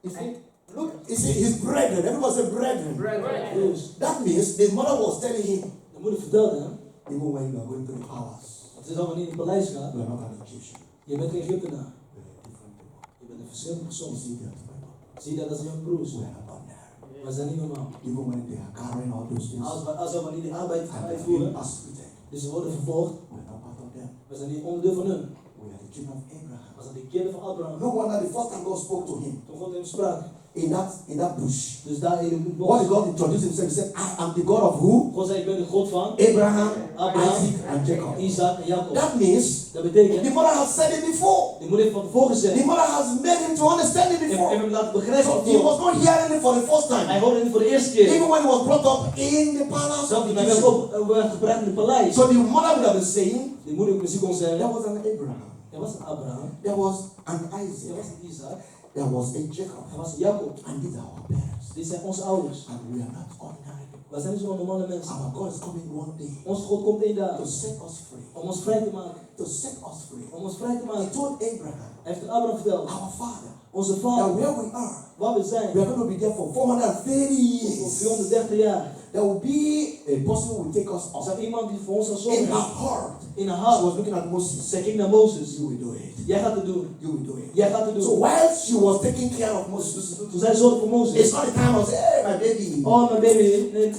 You see, look, you see, his brethren. Everybody say brethren. Brethren. Broers. That means the mother was telling him, De moeder vertelde hem, even when you are going to the palace, het is al wanneer je in het paleis gaat, you are not an Egyptian. je bent geen Egyptenaar. You are a different people. Je bent een verschillende You persoon. see that people. Zie dat als jouw broers. We are not ordinary. We zijn niet normaal. Even when they are carrying all those things Als we wanneer die arbeid and they are uitvoeren, being persecuted, dus ze worden vervolgd, we are not part of them. we zijn niet onderdeel van hun. We are the children of Abraham. We zijn de kinderen van Abraham. No wonder the first time God spoke to him Toen God hem sprak, in that bush. dus daar in het What did bos. God introduce himself? He said, I am the God of who? God zei, ik ben de God van Abraham, Abraham, Isaac, and Jacob. Isaac en Jacob. That means Dat betekent, the mother has said it before. de moeder heeft van tevoren gezegd, The mother has made him to understand it en before. hem laten begrijpen So van he tevoren. was not hearing it for the first Hij time. hoorde het niet voor de eerste keer. Even when he was brought up in the palace Zelfs of toen hij Egypt. werd gebracht in het paleis. So the mother would have been saying, De moeder misschien kon zeggen, there was an Abraham, er was een Abraham, there was an er was Isaac, een Isaac, there was a Jacob. er was een Jacob. And these are our parents. Dit zijn onze ouders. And we are not ordinary people. Wij zijn niet zo'n normale mensen. Our God is coming one day Onze God komt één dag to set us free. om ons vrij te maken. To set us free. Om ons vrij te He maken. told Abraham, Hij heeft aan Abraham verteld, our father, onze that vader, where we are, waar we zijn, we are going to be there for 430 voor years. 430 jaar. There will be a person who will take us Er zou up. iemand die voor ons zal In zorgen. her heart, In haar she hart. was looking at Moses. Zij ging naar Mozes. You will do it. Jij gaat het doen. You will do it. Jij gaat het So doen. while she was taking care of Moses, Toen zij zorgde voor it's Mozes. not the time of saying, hey, my baby. Oh, mijn baby. Nee,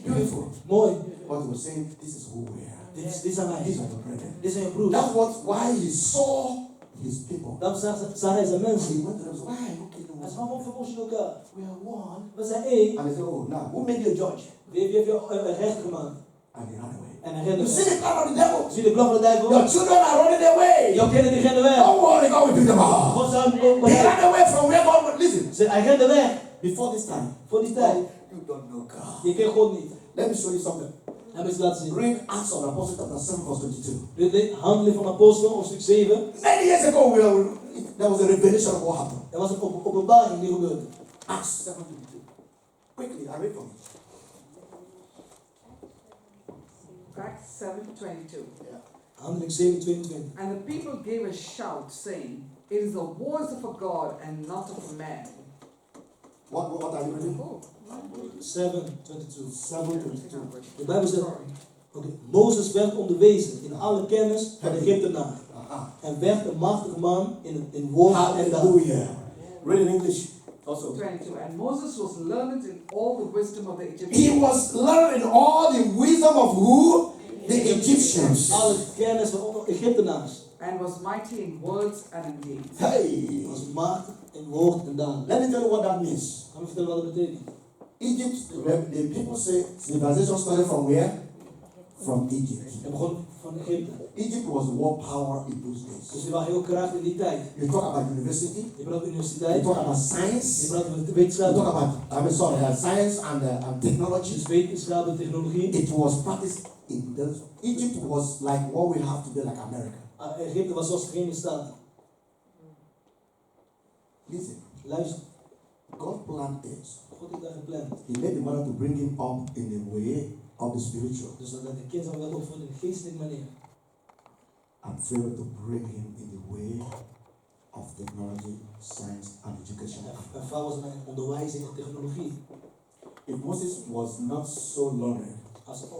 Beautiful. mooi. But he was saying, this is who we are. Dit zijn wij. These are your brethren. Dit zijn je broers. That's why he saw his people. Dan zag hij zijn mensen. He went to them and said, why are you killing Hij zei, waarom vermoord je elkaar? We are one. We zijn één. And they said, oh, now, who made you a judge? Wie heeft je een recht gemaakt? And they ran away. En hij rende You see weg. the plan of the devil? Zie je de plan van de duivel? Your children are running away. Jouw kinderen die rennen weg. Don't worry, God will pick them up. God zou He ran away from where God would listen. Hij rende weg. Before this time, Voor die tijd. you don't know God. Je kent God niet. Let me show you something. Heb ik laten zien. Read Acts of the Apostles chapter 7 verse 22. De handeling van de apostel, hoofdstuk 7. Many years ago, there was a revelation of what happened. Er was een openbaring die gebeurde. Acts 7:22. Quickly, I read from it. Acts 7:22. Handeling 7, 22. And the people gave a shout, saying, It is the voice of a God and not of a man. What are you reading? Oh, 7, 22. 7:22. De Bijbel zegt, sorry. Mozes werd onderwezen in alle kennis van de Egyptenaren. En werd een machtig man in woord en daad. Hallelujah. Read in English also. 22. And Moses was learned in all the wisdom of the Egyptians. He was learning all the wisdom of who? The Egyptians. Alle kennis van Egyptenaars. And was mighty in words and in deeds. Hey. Was machtig in woord en daad. Let me tell you what that means. Ga me vertellen wat dat betekent. Egypt, the people say civilization started from where? From Egypt. Het begon van Egypte. Egypt was the world power in those Dus days. die waren heel krachtig in die tijd. You talk about university, Je praat over you universiteit. talk about Je science, praat over de you wetenschap. talk about, science and technology. Dus wetenschap en technologie. It was practiced in those. Egypt was like what we have today, like America. Egypte was zoals de Verenigde Staten. Listen, Luister, God planned this. God heeft dat gepland. He made the mother to bring him up in the way of the spiritual, Dus dat de kind zou wel opvoeden in een geestelijke manier. and Pharaoh to bring him in the way of technology, science, and education. En vrouw was een onderwijzer in technologie. If Moses was not so learned,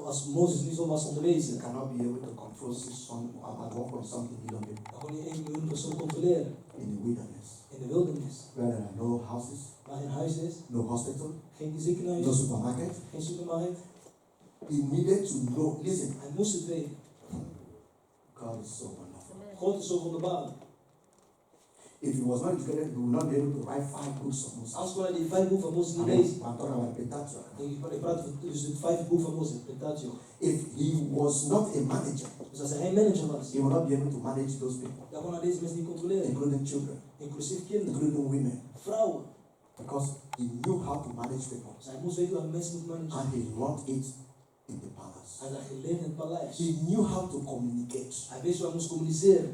Als Mozes niet zo was he onderwezen, cannot be able to control 1.something million people dan kon hij 1 miljoen personen controleren. in the wilderness, In de wildernis, where there are no houses, waar geen huis is, no hospital, geen ziekenhuis, no supermarket. geen supermarkt. He needed to know. Listen, Hij moest het weten. God is so wonderful. God is zo wonderbaarlijk. If he was not educated, he would not be able to write 5 books of Moses. Anders kon hij die 5 boeken van Mozes niet lezen. I'm talking about Pentateuch. Ik praat over dus het 5 boek van Mozes, Pentateuch. If he was not a manager, Dus als hij geen manager was, he would not be able to manage those people, dan kon hij deze mensen niet controleren. including children, Inclusief kinderen, including women, vrouwen. because he knew how to manage people, Dus hij moest weten hoe hij mensen moet managen. and he learned it in the palace. Hij had geleerd in het paleis. He knew how to communicate. Hij wist hoe hij moest communiceren.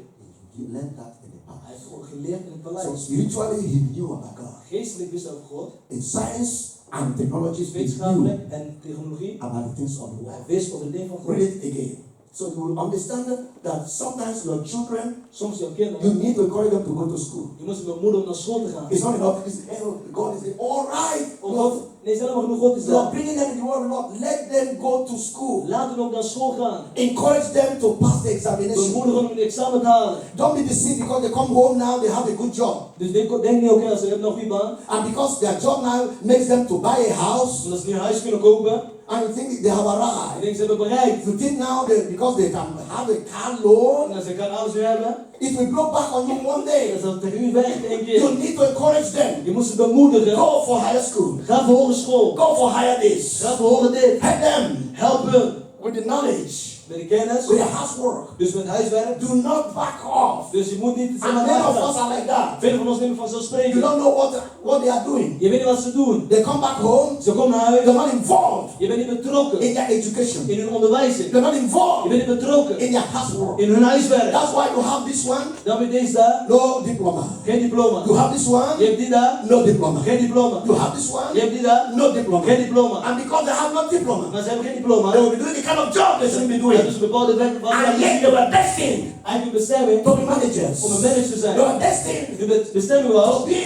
He learned that in the Hij palace. heeft gewoon geleerd in het So paleis. spiritually, he knew about God. Geestelijk wist hij over God. In science and technology, Dus he knew wetenschappelijk en technologie. about the things of the Hij world. wist over de dingen van God. Read it again. So you will understand that sometimes your children, Soms jouw you kinderen, need to encourage them to go to school. je moet ze bemoedigen om naar school te gaan. It's not enough. It's, oh, God is saying, all right. Omdat, Lord, nee, het is helemaal genoeg God is you are daar. bringing them in the word of God. Let them go to school. Laat hen ook naar school gaan. Encourage them to pass the examination. Bemoedigen om een examen te halen. Don't be deceived because they come home now, they have a good job. Dus denk niet, oké, ze hebben nog een baan. And because their job now makes them to buy a house, Omdat ze nu een huis kunnen kopen. and you think they have Ik arrived. denk ze hebben bereikt. You think now because they can have a car loan, En ze kan alles weer hebben. it will blow back on you one En day. dat tegen u werkt één You keer. need to encourage them. Je moet ze bemoedigen. Go for higher school. Ga voor hogeschool. Go for higher this. Ga voor horen dit. Help them Help hun. with the knowledge, Met de kennis. with the housework. Dus met huiswerk. Do not back off. Dus je moet niet And zomaar many of us weggaan. are like that. Velen van ons nemen You vanzelfsprekend. don't know what they are doing. Je weet niet wat ze doen. They come back home. Ze komen naar huis. They're not involved Je bent niet betrokken in their education. in hun onderwijzing. They're not Je involved bent niet betrokken in their housework. in hun huiswerk. That's why you have this one, Dan heb je deze daar. no diploma. Geen diploma. You have this Je one, hebt die daar. no diploma. Geen diploma. You have this Je one, hebt die daar. no diploma. Geen diploma. And because they have no diploma, Maar ze hebben geen diploma. they will be doing the kind of job they shouldn't be Ja, doing. dus een bepaalde werk wat And yet they were destined eigenlijk bestemming to be managers. om een manager te They zijn. were destined De bestemming to was be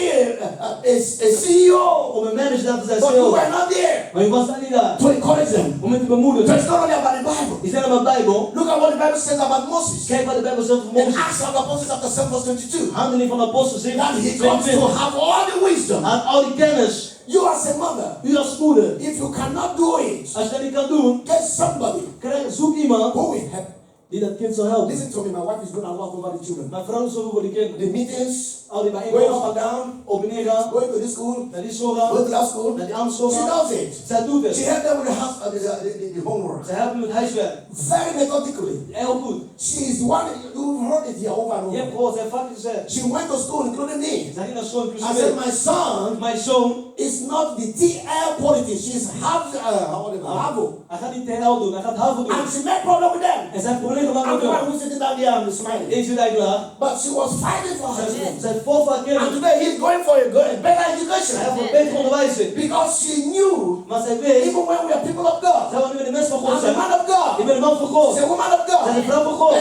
a CEO. om een manager te zijn. But you CEO. were not there Maar je was daar niet daar. to encourage them. Om hen te So bemoedigen. it's not only about the Bible. Die zijn allemaal Bijbel. Look at what the Bible says about Moses. Kijk wat de Bijbel zegt over In Mozes. Acts of the Apostles chapter 7 verse 22. Handeling van de Apostel That he comes to 7:22. have all the wisdom. Aan al die kennis. You as a mother, U als moeder. if you cannot do it, Als je dat niet kan doen, get somebody zoek iemand who will help. die dat kind zou helpen. Listen to me, my wife is going to love over the children. Mijn vrouw is over voor die kinderen. The meetings, Al die going up bijeenkomsten, and down, op en neer gaan, going to this school, naar die school gaan, going to that school. naar die andere school She gaan. does it. Zij doet het. She helped them with the house, the homework. Zij helpen met huiswerk. Very methodically. Heel goed. She is the one, you've heard it here over and Je hebt over. gehoord, zij heeft vaak gezegd. She went to school, including me. Zij ging naar school I said, my son Mijn zoon, is not the TL politics. She's HAVO. hij gaat niet TL doen, hij gaat HAVO doen. And she made problem with them. En zijn probleem gemaakt I'm met the one hem. who's sitting down there and smiling. Ik zit eigenlijk laag. But she was fighting for her children. Zij vocht voor haar And kinderen. today he's going for a better Hij education. heeft voor beter onderwijs in. Because she knew, Maar zij weet, even when we are people of God, zij wanneer we de mens van God as a zijn. man of God, Ik ben een man van God. as a woman of Zij is een God, vrouw van God.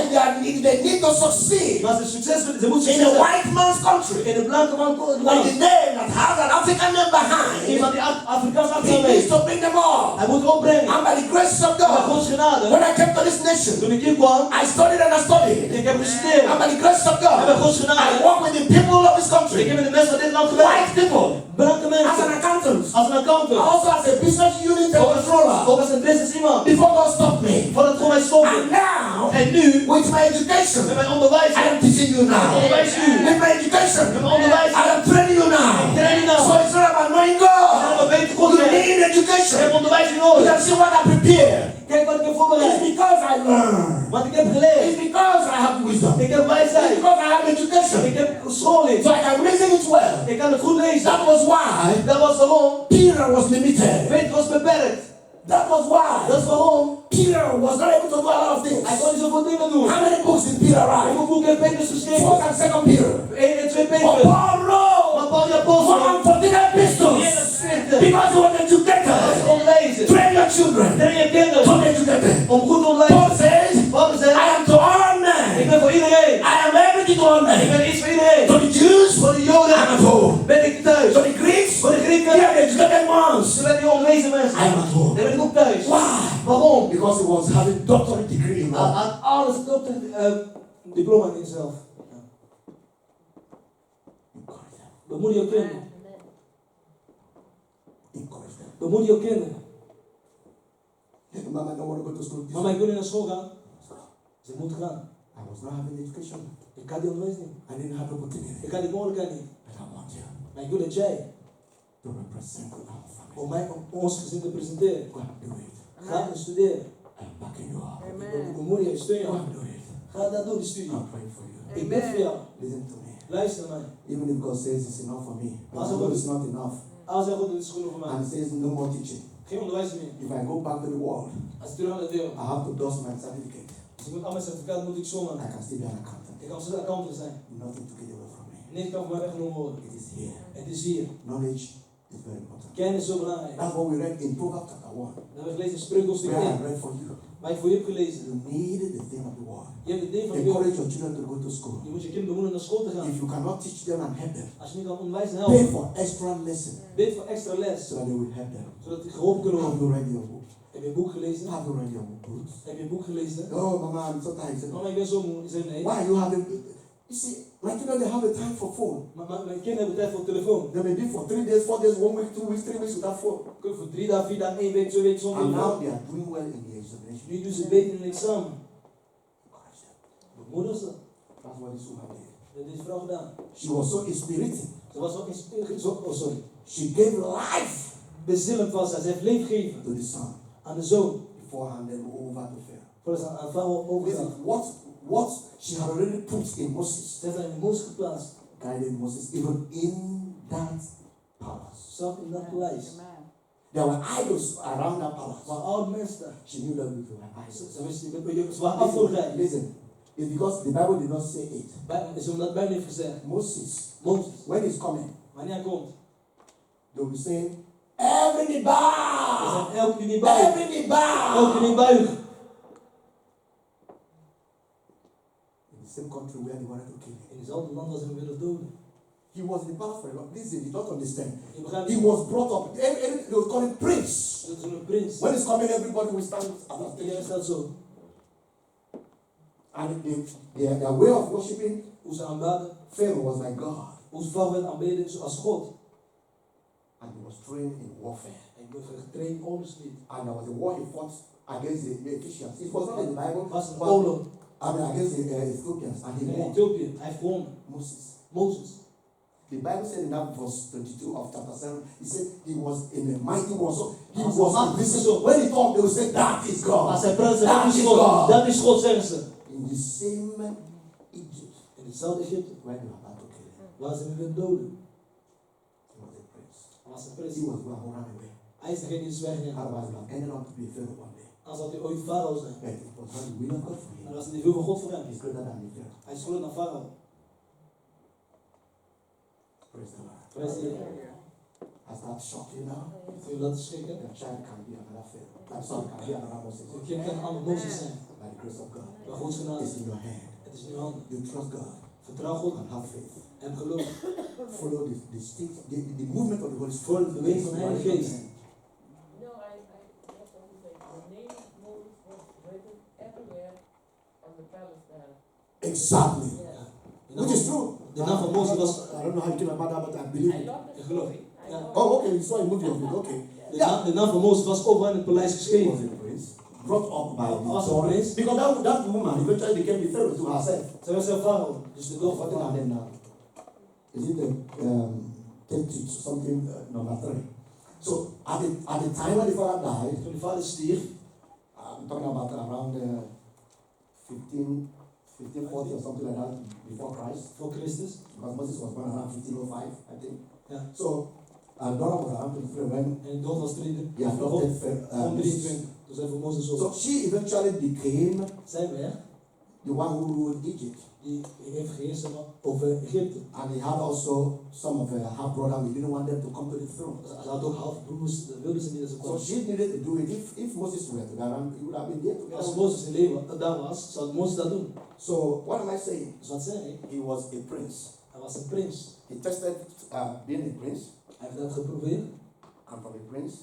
they need to succeed Maar ze succes willen, ze moet in succes a hebben. white man's country. In een blanke man Like land. the name that has an African name behind, Iemand die Afrikaans he achternaam needs heeft. to bring them all. Hij moet opbrengen. And by the grace of Met God, Gods genade. when I came to this nation, Toen ik hier kwam, I studied and I studied. ik heb gestudeerd. And by the grace of En met God, Gods genade. I walk with the people of this Ik country. heb met de mensen van dit land White gewerkt. people. Blanke As mensen. an accountant. Als een accountant. Also as a business unit controller. Ook als een business iemand. Before God stopped me. Voordat God mij stopte. And now, En nu, with my education, met mijn onderwijs. I am teaching you now. Onderwijs u. With my education, Met mijn onderwijs. I am training you now. Ik train je nou. So it's not about knowing En God. dan beter God You zijn. need Ik heb education. onderwijs in You orde. can see what I prepare. Kijk wat ik heb It's voorbereid. because I learn. Want ik heb geleerd. It's because I have wisdom. Ik heb It's wijsheid. because I have Ik education. heb scholing. So I can reason it well. Ik kan het goed lezen. That was why Dat was waarom. Peter was limited. Weet was beperkt. That was why Dat is waarom. Peter was not able to do a lot of things. Hij kon niet zoveel dingen doen. How many books did Peter write? Hoeveel boeken heeft Petrus geschreven? First and Second Peter. 1 en 2 But Petrus. Paul wrote Maar Paul de apostel. 114 epistles because he was educated. Onderwijzen. Train your children Train je kinderen. to be educated. Om goed te Paul onderwijzen. says, Paul I zegt, am to all ik men. ben voor iedereen. I am everything to all Ik men. ben iets voor iedereen. To the Jews, Voor de Joden I am at home. ben ik thuis. To the Greeks, Voor de Grieken they are the educated ones. ze ben die onderwezen mensen. I am at home. Dan ben ik ook thuis. Why? Waarom? Because he was having doctorate degree in law. Aan alles dokter diploma in jezelf. Encourage them. Bemoedig je kinderen. Encourage them. Bemoedig je kinderen. Mama don't want to go to school. Mama, ik wil niet naar school gaan. Ze moet gaan. I was not having education. Ik had die onderwijs niet. I didn't have the opportunity. Ik had die mogelijkheid niet. But I want you Maar ik wil dat jij to represent our family. om mij om ons gezin te presenteren. Go and do it. Ga en studeren. I am backing you up. Ik bemoedig je, steun Go je. and do it. Ga dat doen, die studie. I'm praying for you. Ik bid voor jou. Listen to me. Luister naar mij. Even if God says it's enough for me, but Als I er know wordt- it's not enough. Als hij goed is, is genoeg voor And mij. it says no more teaching. Geen onderwijs meer. If I go back to the world, Als ik terug naar de deel. I have to dust my certificate. Dus ik moet al mijn certificaat moet ik zomaar. I can still be an accountant. Ik kan steeds accountant zijn. Nothing to get away from me. Niks kan voor mij weggenomen worden. It is here. Het is hier. Knowledge is very important. Kennis is zo belangrijk. That's what we read in Proverbs chapter 1. Dat hebben we gelezen in Spreuken hoofdstuk Where I 1. read for you. Maar ik voor je heb gelezen. You need the thing of the world. Je hebt het ding van de wereld. Encourage your children to go to school. Je moet je kinderen bemoedigen naar school te gaan. If you cannot teach them and help them, Als je niet kan onderwijzen en pay helpen. for extra lesson Bid voor extra les. so that they will help them. Zodat die geholpen kunnen Have worden. you read your book? Heb je een boek gelezen? Have you read your books? Heb je een boek gelezen? Oh, Mama, I'm so tired. Mama, ik ben zo moe. Ik zei nee. Why you have a? You see, my children they have a time for phone. Maar mijn kinderen hebben tijd voor telefoon. They may be for 3 days, 4 days, 1 week, 2 weeks, 3 weeks without phone. Kunnen voor 3 dagen, 4 dagen, 1 week, 2 weken zonder And now telefoon. they are doing well in the examination. Nu doen ze beter in het examen. Encourage them. Bemoedig ze. That's what this woman did. Dat heeft die vrouw gedaan. She was so inspiriting. Ze was ook oh sorry. She gave life Bezinnend was zij. Ze heeft leven gegeven to the son aan de zoon. before handing over to Pharaoh. Voordat ze aan Farao overgaf. Listen, what she had already put in Moses Ze heeft haar in Mozes geplaatst. guided Moses even in that palace. Zelf in dat paleis. There were idols around that palace. Maar oude mensen daar. She knew that we were idols. Ze wisten niet, ze waren afgoderij. Listen, it's because the Bible did not say it. Is omdat de Bijbel heeft gezegd. Moses, Mozes, when he's coming, wanneer hij komt. they'll be saying, every knee Ze bow, zijn elke niet buigen. every knee bow. Elke niet buigen. In the same country where they wanted to kill him. In dezelfde land als ze hem willen doden. He was in the palace for a long. Listen, you don't understand. Je begrijpt He niet. was brought up. They would call him prince. Dat is een prins. When he's coming, everybody will stand at Iedereen attention. staat zo. And their way of worshiping Hoe ze aanbaden. Pharaoh was like God. Hoe ze vrouw werd aanbeden als God. And he was trained in warfare. En ik ben getraind oorlogslied. And there was a war he fought against the Egyptians. It was not in the Bible, Was een but oorlog. against the Ethiopians, and he in won. Ethiopië. Hij heeft gewonnen. Mozes. The Bible said in that verse 22 of chapter 7, he said he was in a mighty war. So he Als was een in this. machtige When he talked, they would say, that is God. Als hij praat, That dat is is God. God. Dat is God, zeggen ze. In the same Egypt, In hetzelfde Egypte. when they were about to kill him, Waar ze hem willen doden. he was a prince. Hij was een He prins. was one who ran away. Hij is degene die is weggegaan. Otherwise, he would have ended up to be a Pharaoh one day. Als had hij ooit farao zijn. But it was not the will of God for Maar him. dat was niet veel van God voor hem. He's greater than the Pharaoh. Hij is groter dan farao. Praise the Lord. Prijs de Heer. Has that shocked you now? Wil je dat schrikken? Your child can be another Pharaoh. That son can be another Moses. Een kind kan een ander Mozes zijn. By the grace of God. Maar Gods genade. It's in your hand. Het is in uw handen. You trust God Vertrouw God and have faith. en geloof. Follow the state, the movement of the Holy Spirit. Volg de beweging van de Heilige Geest. No, that's what he said. The name of Moses was written everywhere on the Palestine. Exactly. Yeah. Which is true. De naam van Mozes was. I don't know how you came about that, but I believe I it. love the Ik geloof. story. I Ja. know Oh, okay. You saw a movie of it. Okay. De naam van Mozes was overal in het paleis He was geschreven. a prince, brought up by the Was een Torah. prins. Because that woman eventually became the Pharaoh to herself. Zij was zelf farao. Dus de dochter What van are farao. they now? Is it the something number 3? So at the time when the father died, Toen de vader stierf. I'm talking about around 1540 or something like that before Christ, Voor Christus. because Moses was born around 1505, I think. Yeah. So Dora was around 23 when En de dochter was 23. he adopted Om Moses. 23. Toen zij voor Mozes So over. she eventually became Zij werd. the one who ruled Egypt. Die heeft geheerst over Egypte. And he had also some of her half brothers. We didn't want them to come to the throne. Ze had ook halfbroers, dat wilden ze niet dat ze So kwamen. she needed to do it. If Moses were to die, he would have been there Als together. Mozes in leven daar was, zou Mozes dat doen. So what am I saying? Dus wat zeg ik? He was a prince. Hij was een prins. He tested being a prince, Hij heeft dat geprobeerd. and from a prince,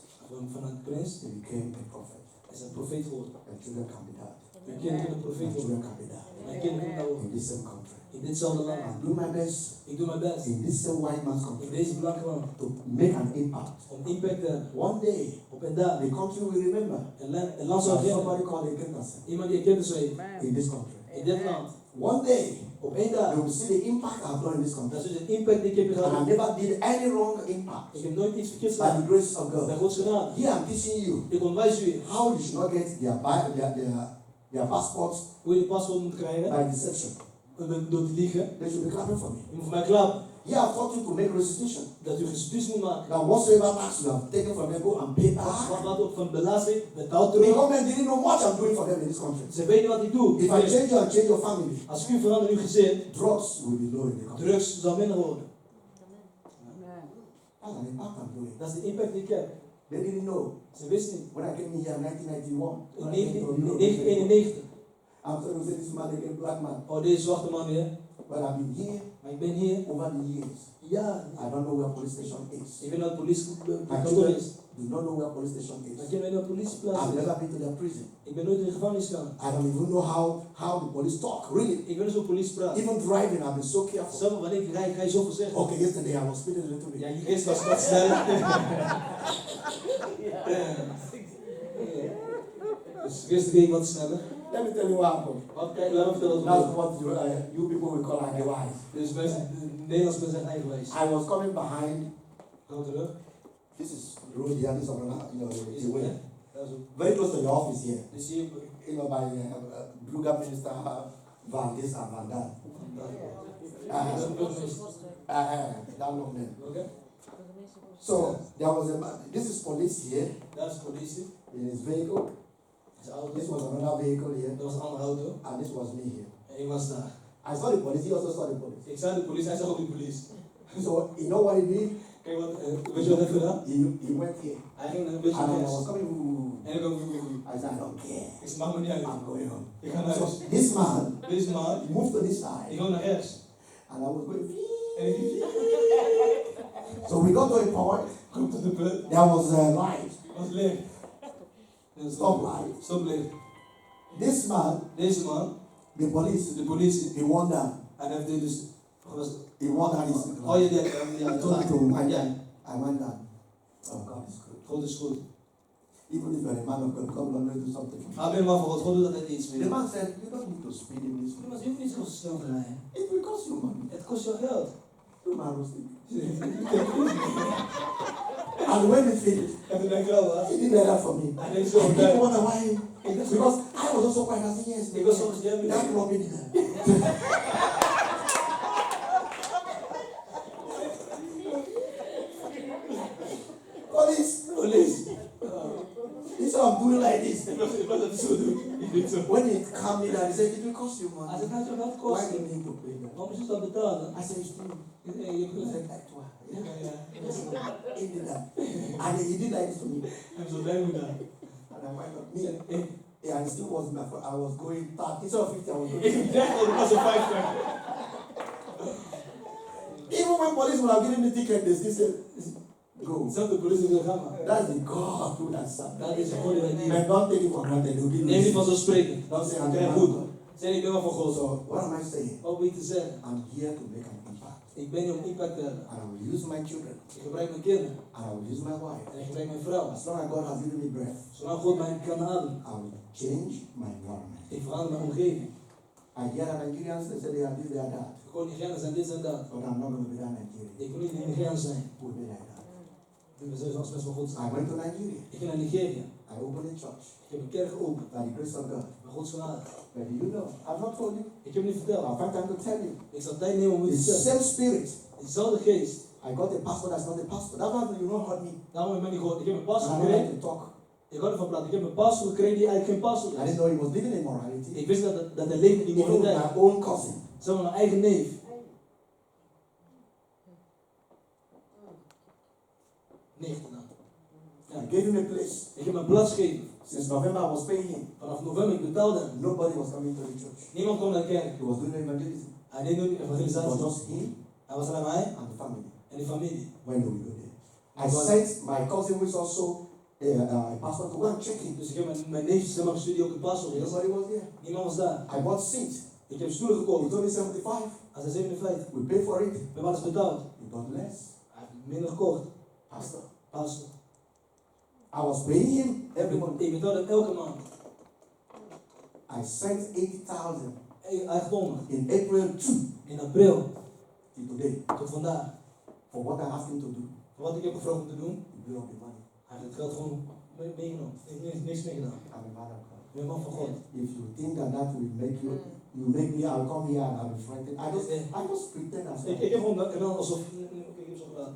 Van een prins he became a prophet. is een profeet geworden. And children can be that. Uw kinderen kunnen And profeet children worden. can be that. Mijn kinderen kunnen dat In worden. this same country. In ditzelfde land. I do my best Ik doe mijn best. in this same white man's In country deze blanke land. to make an impact. Om impact te hebben. One day, Op en daar. the country will remember Een land zou somebody herinneren. called a Kentas Iemand die een kind heeft in this country. in dit land. One day, Op één dag. they will see the impact I've done in this country. Dat is dus een impact die ik heb And I gehad. never did any wrong impact. Ik heb nooit iets verkeerds By the gedaan. grace of Bij God. Gods genade. Here I'm teaching you Ik onderwijs u how you should not get their passports hoe je paspoort moet krijgen. by deception. Door te liegen. They should be clapping for me. Je moet voor mij klappen. Here I've taught you to make restitution. Dat u restitutie moet maken. Now whatsoever tax you have taken from them, go and pay back. Wat ook van belasting, betaal The terug. government didn't know what I'm doing for them in this country. Ze weten wat ik doe. If I change you and change your family, Als u verandert uw gezin, drugs will be low in the country. drugs zal minder worden. That's an impact I'm doing. Dat is de impact die ik heb. They didn't know. Ze wisten niet. When I came in here in 1991, In when I came to Europe, 1991. I'm sorry to say this man again, black man. Oh, deze zwarte man weer. But I've been here Maar ik ben hier. over the years. Ja. I don't know where police station is. Ik weet dat het My politiekantoor children is. do not know where police station Maar is. ik ken weet niet wat politieplaats I've is. never been to their prison. Ik ben nooit in de gevangenis gegaan. I don't even know how the police talk, really. Ik ben dus op politie praat. Even driving, I've been so careful. Zelf wanneer ik rijd, ga je zo voorzichtig. Okay, yesterday I was speeding a little bit. Ja, gisteren was ik wat snel. Dus gisteren ging ik wat sneller. Let me tell you what happened. Wat kijk, laat me vertellen wat er That's gebeurde. what you people will call eigenwijs. Dus mensen, Nederlands mensen zijn eigenwijs. I was coming behind. Gaan we terug. This is the road here. This is Is the het, way. hè? Dat is ook. Very close to your office here. Dus hier, By Druga Minister Van this and Van that. dat is een burgemeester. That long man. Oké? So there was a man. This is police here Daar is de politie. in his vehicle. Dat is de auto. This was another vehicle here, Dat was een andere auto. and this was me here. En ik was daar. I saw the police. He also saw the police. Ik zag de politie, hij zag ook de politie. So you know what he did? Kijk wat, weet je wat hij heeft gedaan? He went here, Hij ging een beetje and I rechts. was coming. En ik ook, I said, I don't care. ik zeg, maakt me niet uit. I'm going home. Ik ga naar So huis. this man, Deze man, he moved to this ik side, ga naar rechts. and I was going. En ik So we got to a point. kom tot de punt. There was a light, Was licht. stoplight. Stoplicht. This man, Deze man, the police, de politie, he won down. en hij heeft dus, He won down his. oh ja, He told me to wind ja, down. I went down. Oh, God is good. God is goed. Even if you're a man of God, come on, let's do something. Amen, man van God. God doet altijd iets The mee. man said, you don't need to speed in this Maar way. je hoeft niet zo snel te rijden. It will cost you money. Het kost jou geld. You man was thinking. And when he finished, En toen denk ik wel, he did that for me. hij denkt zo, And people wonder why. Because I was also quite as yes. ik was soms jij That Robin. Police. He said, I'm doing like this. Ik was het zo doen. Ik deed zo. When it calmed me down, he said, it will cost you Hij money. zegt, gaat je geld Why kosten? do you need to pay that? Waarom moet je dat betalen? I said, it's true. Je He hebt said, gelijk. like, wow. Ja, ja. He did that. And he did like this to me. En zo blij moet daar. And I went up. Me, yeah, I still wasn't my fault. I was going 30. Instead of 50, I was going Ik 30. dacht dat het was een 50. Even when police would have given me ticket, they still said, go. Zelfs de politie wil gaan, maar. That's the God who has done. Dat is een goede manier. Man, don't take it for granted. They'll give you Neem niet this. vanzelfsprekend. Don't say, I'm Oké, the goed. man. Zeg, ik ben wel van God. So, what am I saying? Wat wil je te zeggen? I'm here to make an impact. Ik ben hier om impact te hebben. And I will use my children. Ik gebruik mijn kinderen. And I will use my wife. En ik gebruik mijn vrouw. As long as God has given me breath, Zolang God mij kan ademen. I will change my environment. Ik verander mijn omgeving. I hear that Nigerians, they say they are this, they are that. Ik hoor Nigerianen zijn dit en dat. But I'm not going to be that Nigerian. Ik wil niet een Nigeriaan zijn. Who will be like that? We zijn zoals best wel goed I zijn. went to Nigeria. Ik ging naar Nigeria. I opened a church Ik heb een kerk geopend. by the grace of God. Bij Gods genade. But do you know? I've not told you. Ik heb het niet verteld. I'll find time to tell you. Ik zal tijd nemen om het The te zeggen. same spirit. Diezelfde geest. I got a pastor that's not a pastor. That's why you not heard me. Daarom heb ik niet gehoord. Ik heb een I pastor don't like gekregen. to talk. Ik had ervan praten. Ik heb een pastor gekregen die eigenlijk geen pastor I didn't is. know he was living in morality. Ik wist dat hij leefde in Even with immoraliteit. my own cousin. Zeg maar mijn eigen neef. Negende dan. I gave him a place. Ik heb hem een plaats gegeven. Since November, I was paying him. Vanaf november, ik betaalde hem. Nobody was coming to the church. Niemand kwam naar de kerk. He was doing evangelism. Hij deed nu It was evangelisatie. just him Hij was alleen mij and the family. en die familie. When do we go there? I sent my cousin, who is also a pastor, to go and check him. Dus ik heb mijn neefjes helemaal gestuurd die ook een pastor is. Nobody was there. Niemand was daar. I bought seats. Ik heb stoelen He gekocht. told me 75. Hij zei 57. We paid for it. We hebben alles betaald. He bought less. Hij heeft minder gekocht. Pastor. Pastor. I was paying him every month. Ik betaalde hem elke maand. I sent 80,000 800. in April 2 In april till today tot vandaag. for what I asked him to do. Wat ik heb gevraagd om te doen. He blew up the money. Hij heeft het geld gewoon meegenomen. Hij heeft niks meer gedaan. I'm a man of God. Ik ben een man van God. If you think that that will make you, you make me, I'll come here and I'll be frightened. I just pretend as Ik heb gewoon gedaan alsof. Ik heb zo gedaan.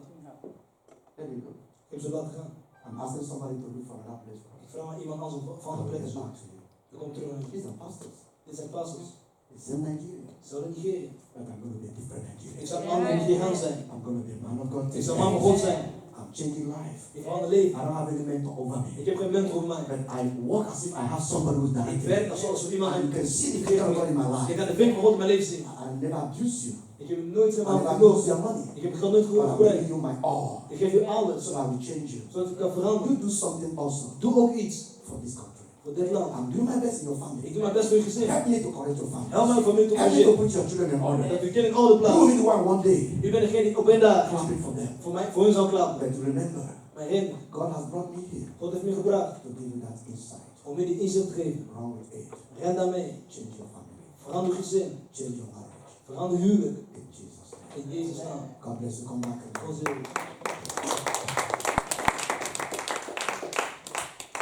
There you go. Ik heb zo laten gaan. I'm asking somebody to look for another place for Ik us. vraag maar iemand anders om van I'll andere plek te get zoeken. back to you. Ik kom terug naar je. These are pastors. Dit zijn pastors. It's in Nigeria. Zou in Nigeria. But I'm going to be a different Ik Nigerian. zou een andere Nigeriaan zijn. I'm going to be a man of God. Ik zou een man van God zijn. I'm changing life. Ik verander leven. I don't have any mentor over me. Ik heb geen mentor over mij. But I walk as if I have somebody who's Ik directing werk me. alsof iemand. And you can see the finger of God in my Ik life. kan de vinger van God in mijn leven zien. I never abuse you. Ik heb nooit I helemaal never gekozen. abuse your money. Ik heb het geld nooit But I'm gebruikt. giving you my all. Ik geef je alles. So I will change you. Zodat ik kan veranderen. You do something also Doe ook iets for this country. voor dit land. I'm doing my best in your Ik family. doe mijn best voor je gezin. Help me to correct your family. Help mijn familie te Help me to corrigeren. put your children in order. Dat uw kind in orde You plaatst. will be the one day U bent degene die op één dag clapping for them. voor hun zal klappen. But remember, Maar herinner, God has brought me here God heeft me gebracht to give you that insight. om je die inzicht te geven. Run with it. Ren daarmee. Change your family. Verander je gezin. Change your marriage. Verander huwelijk. In Jesus' name. In Jezus' naam. God bless you. Come back. God zegen.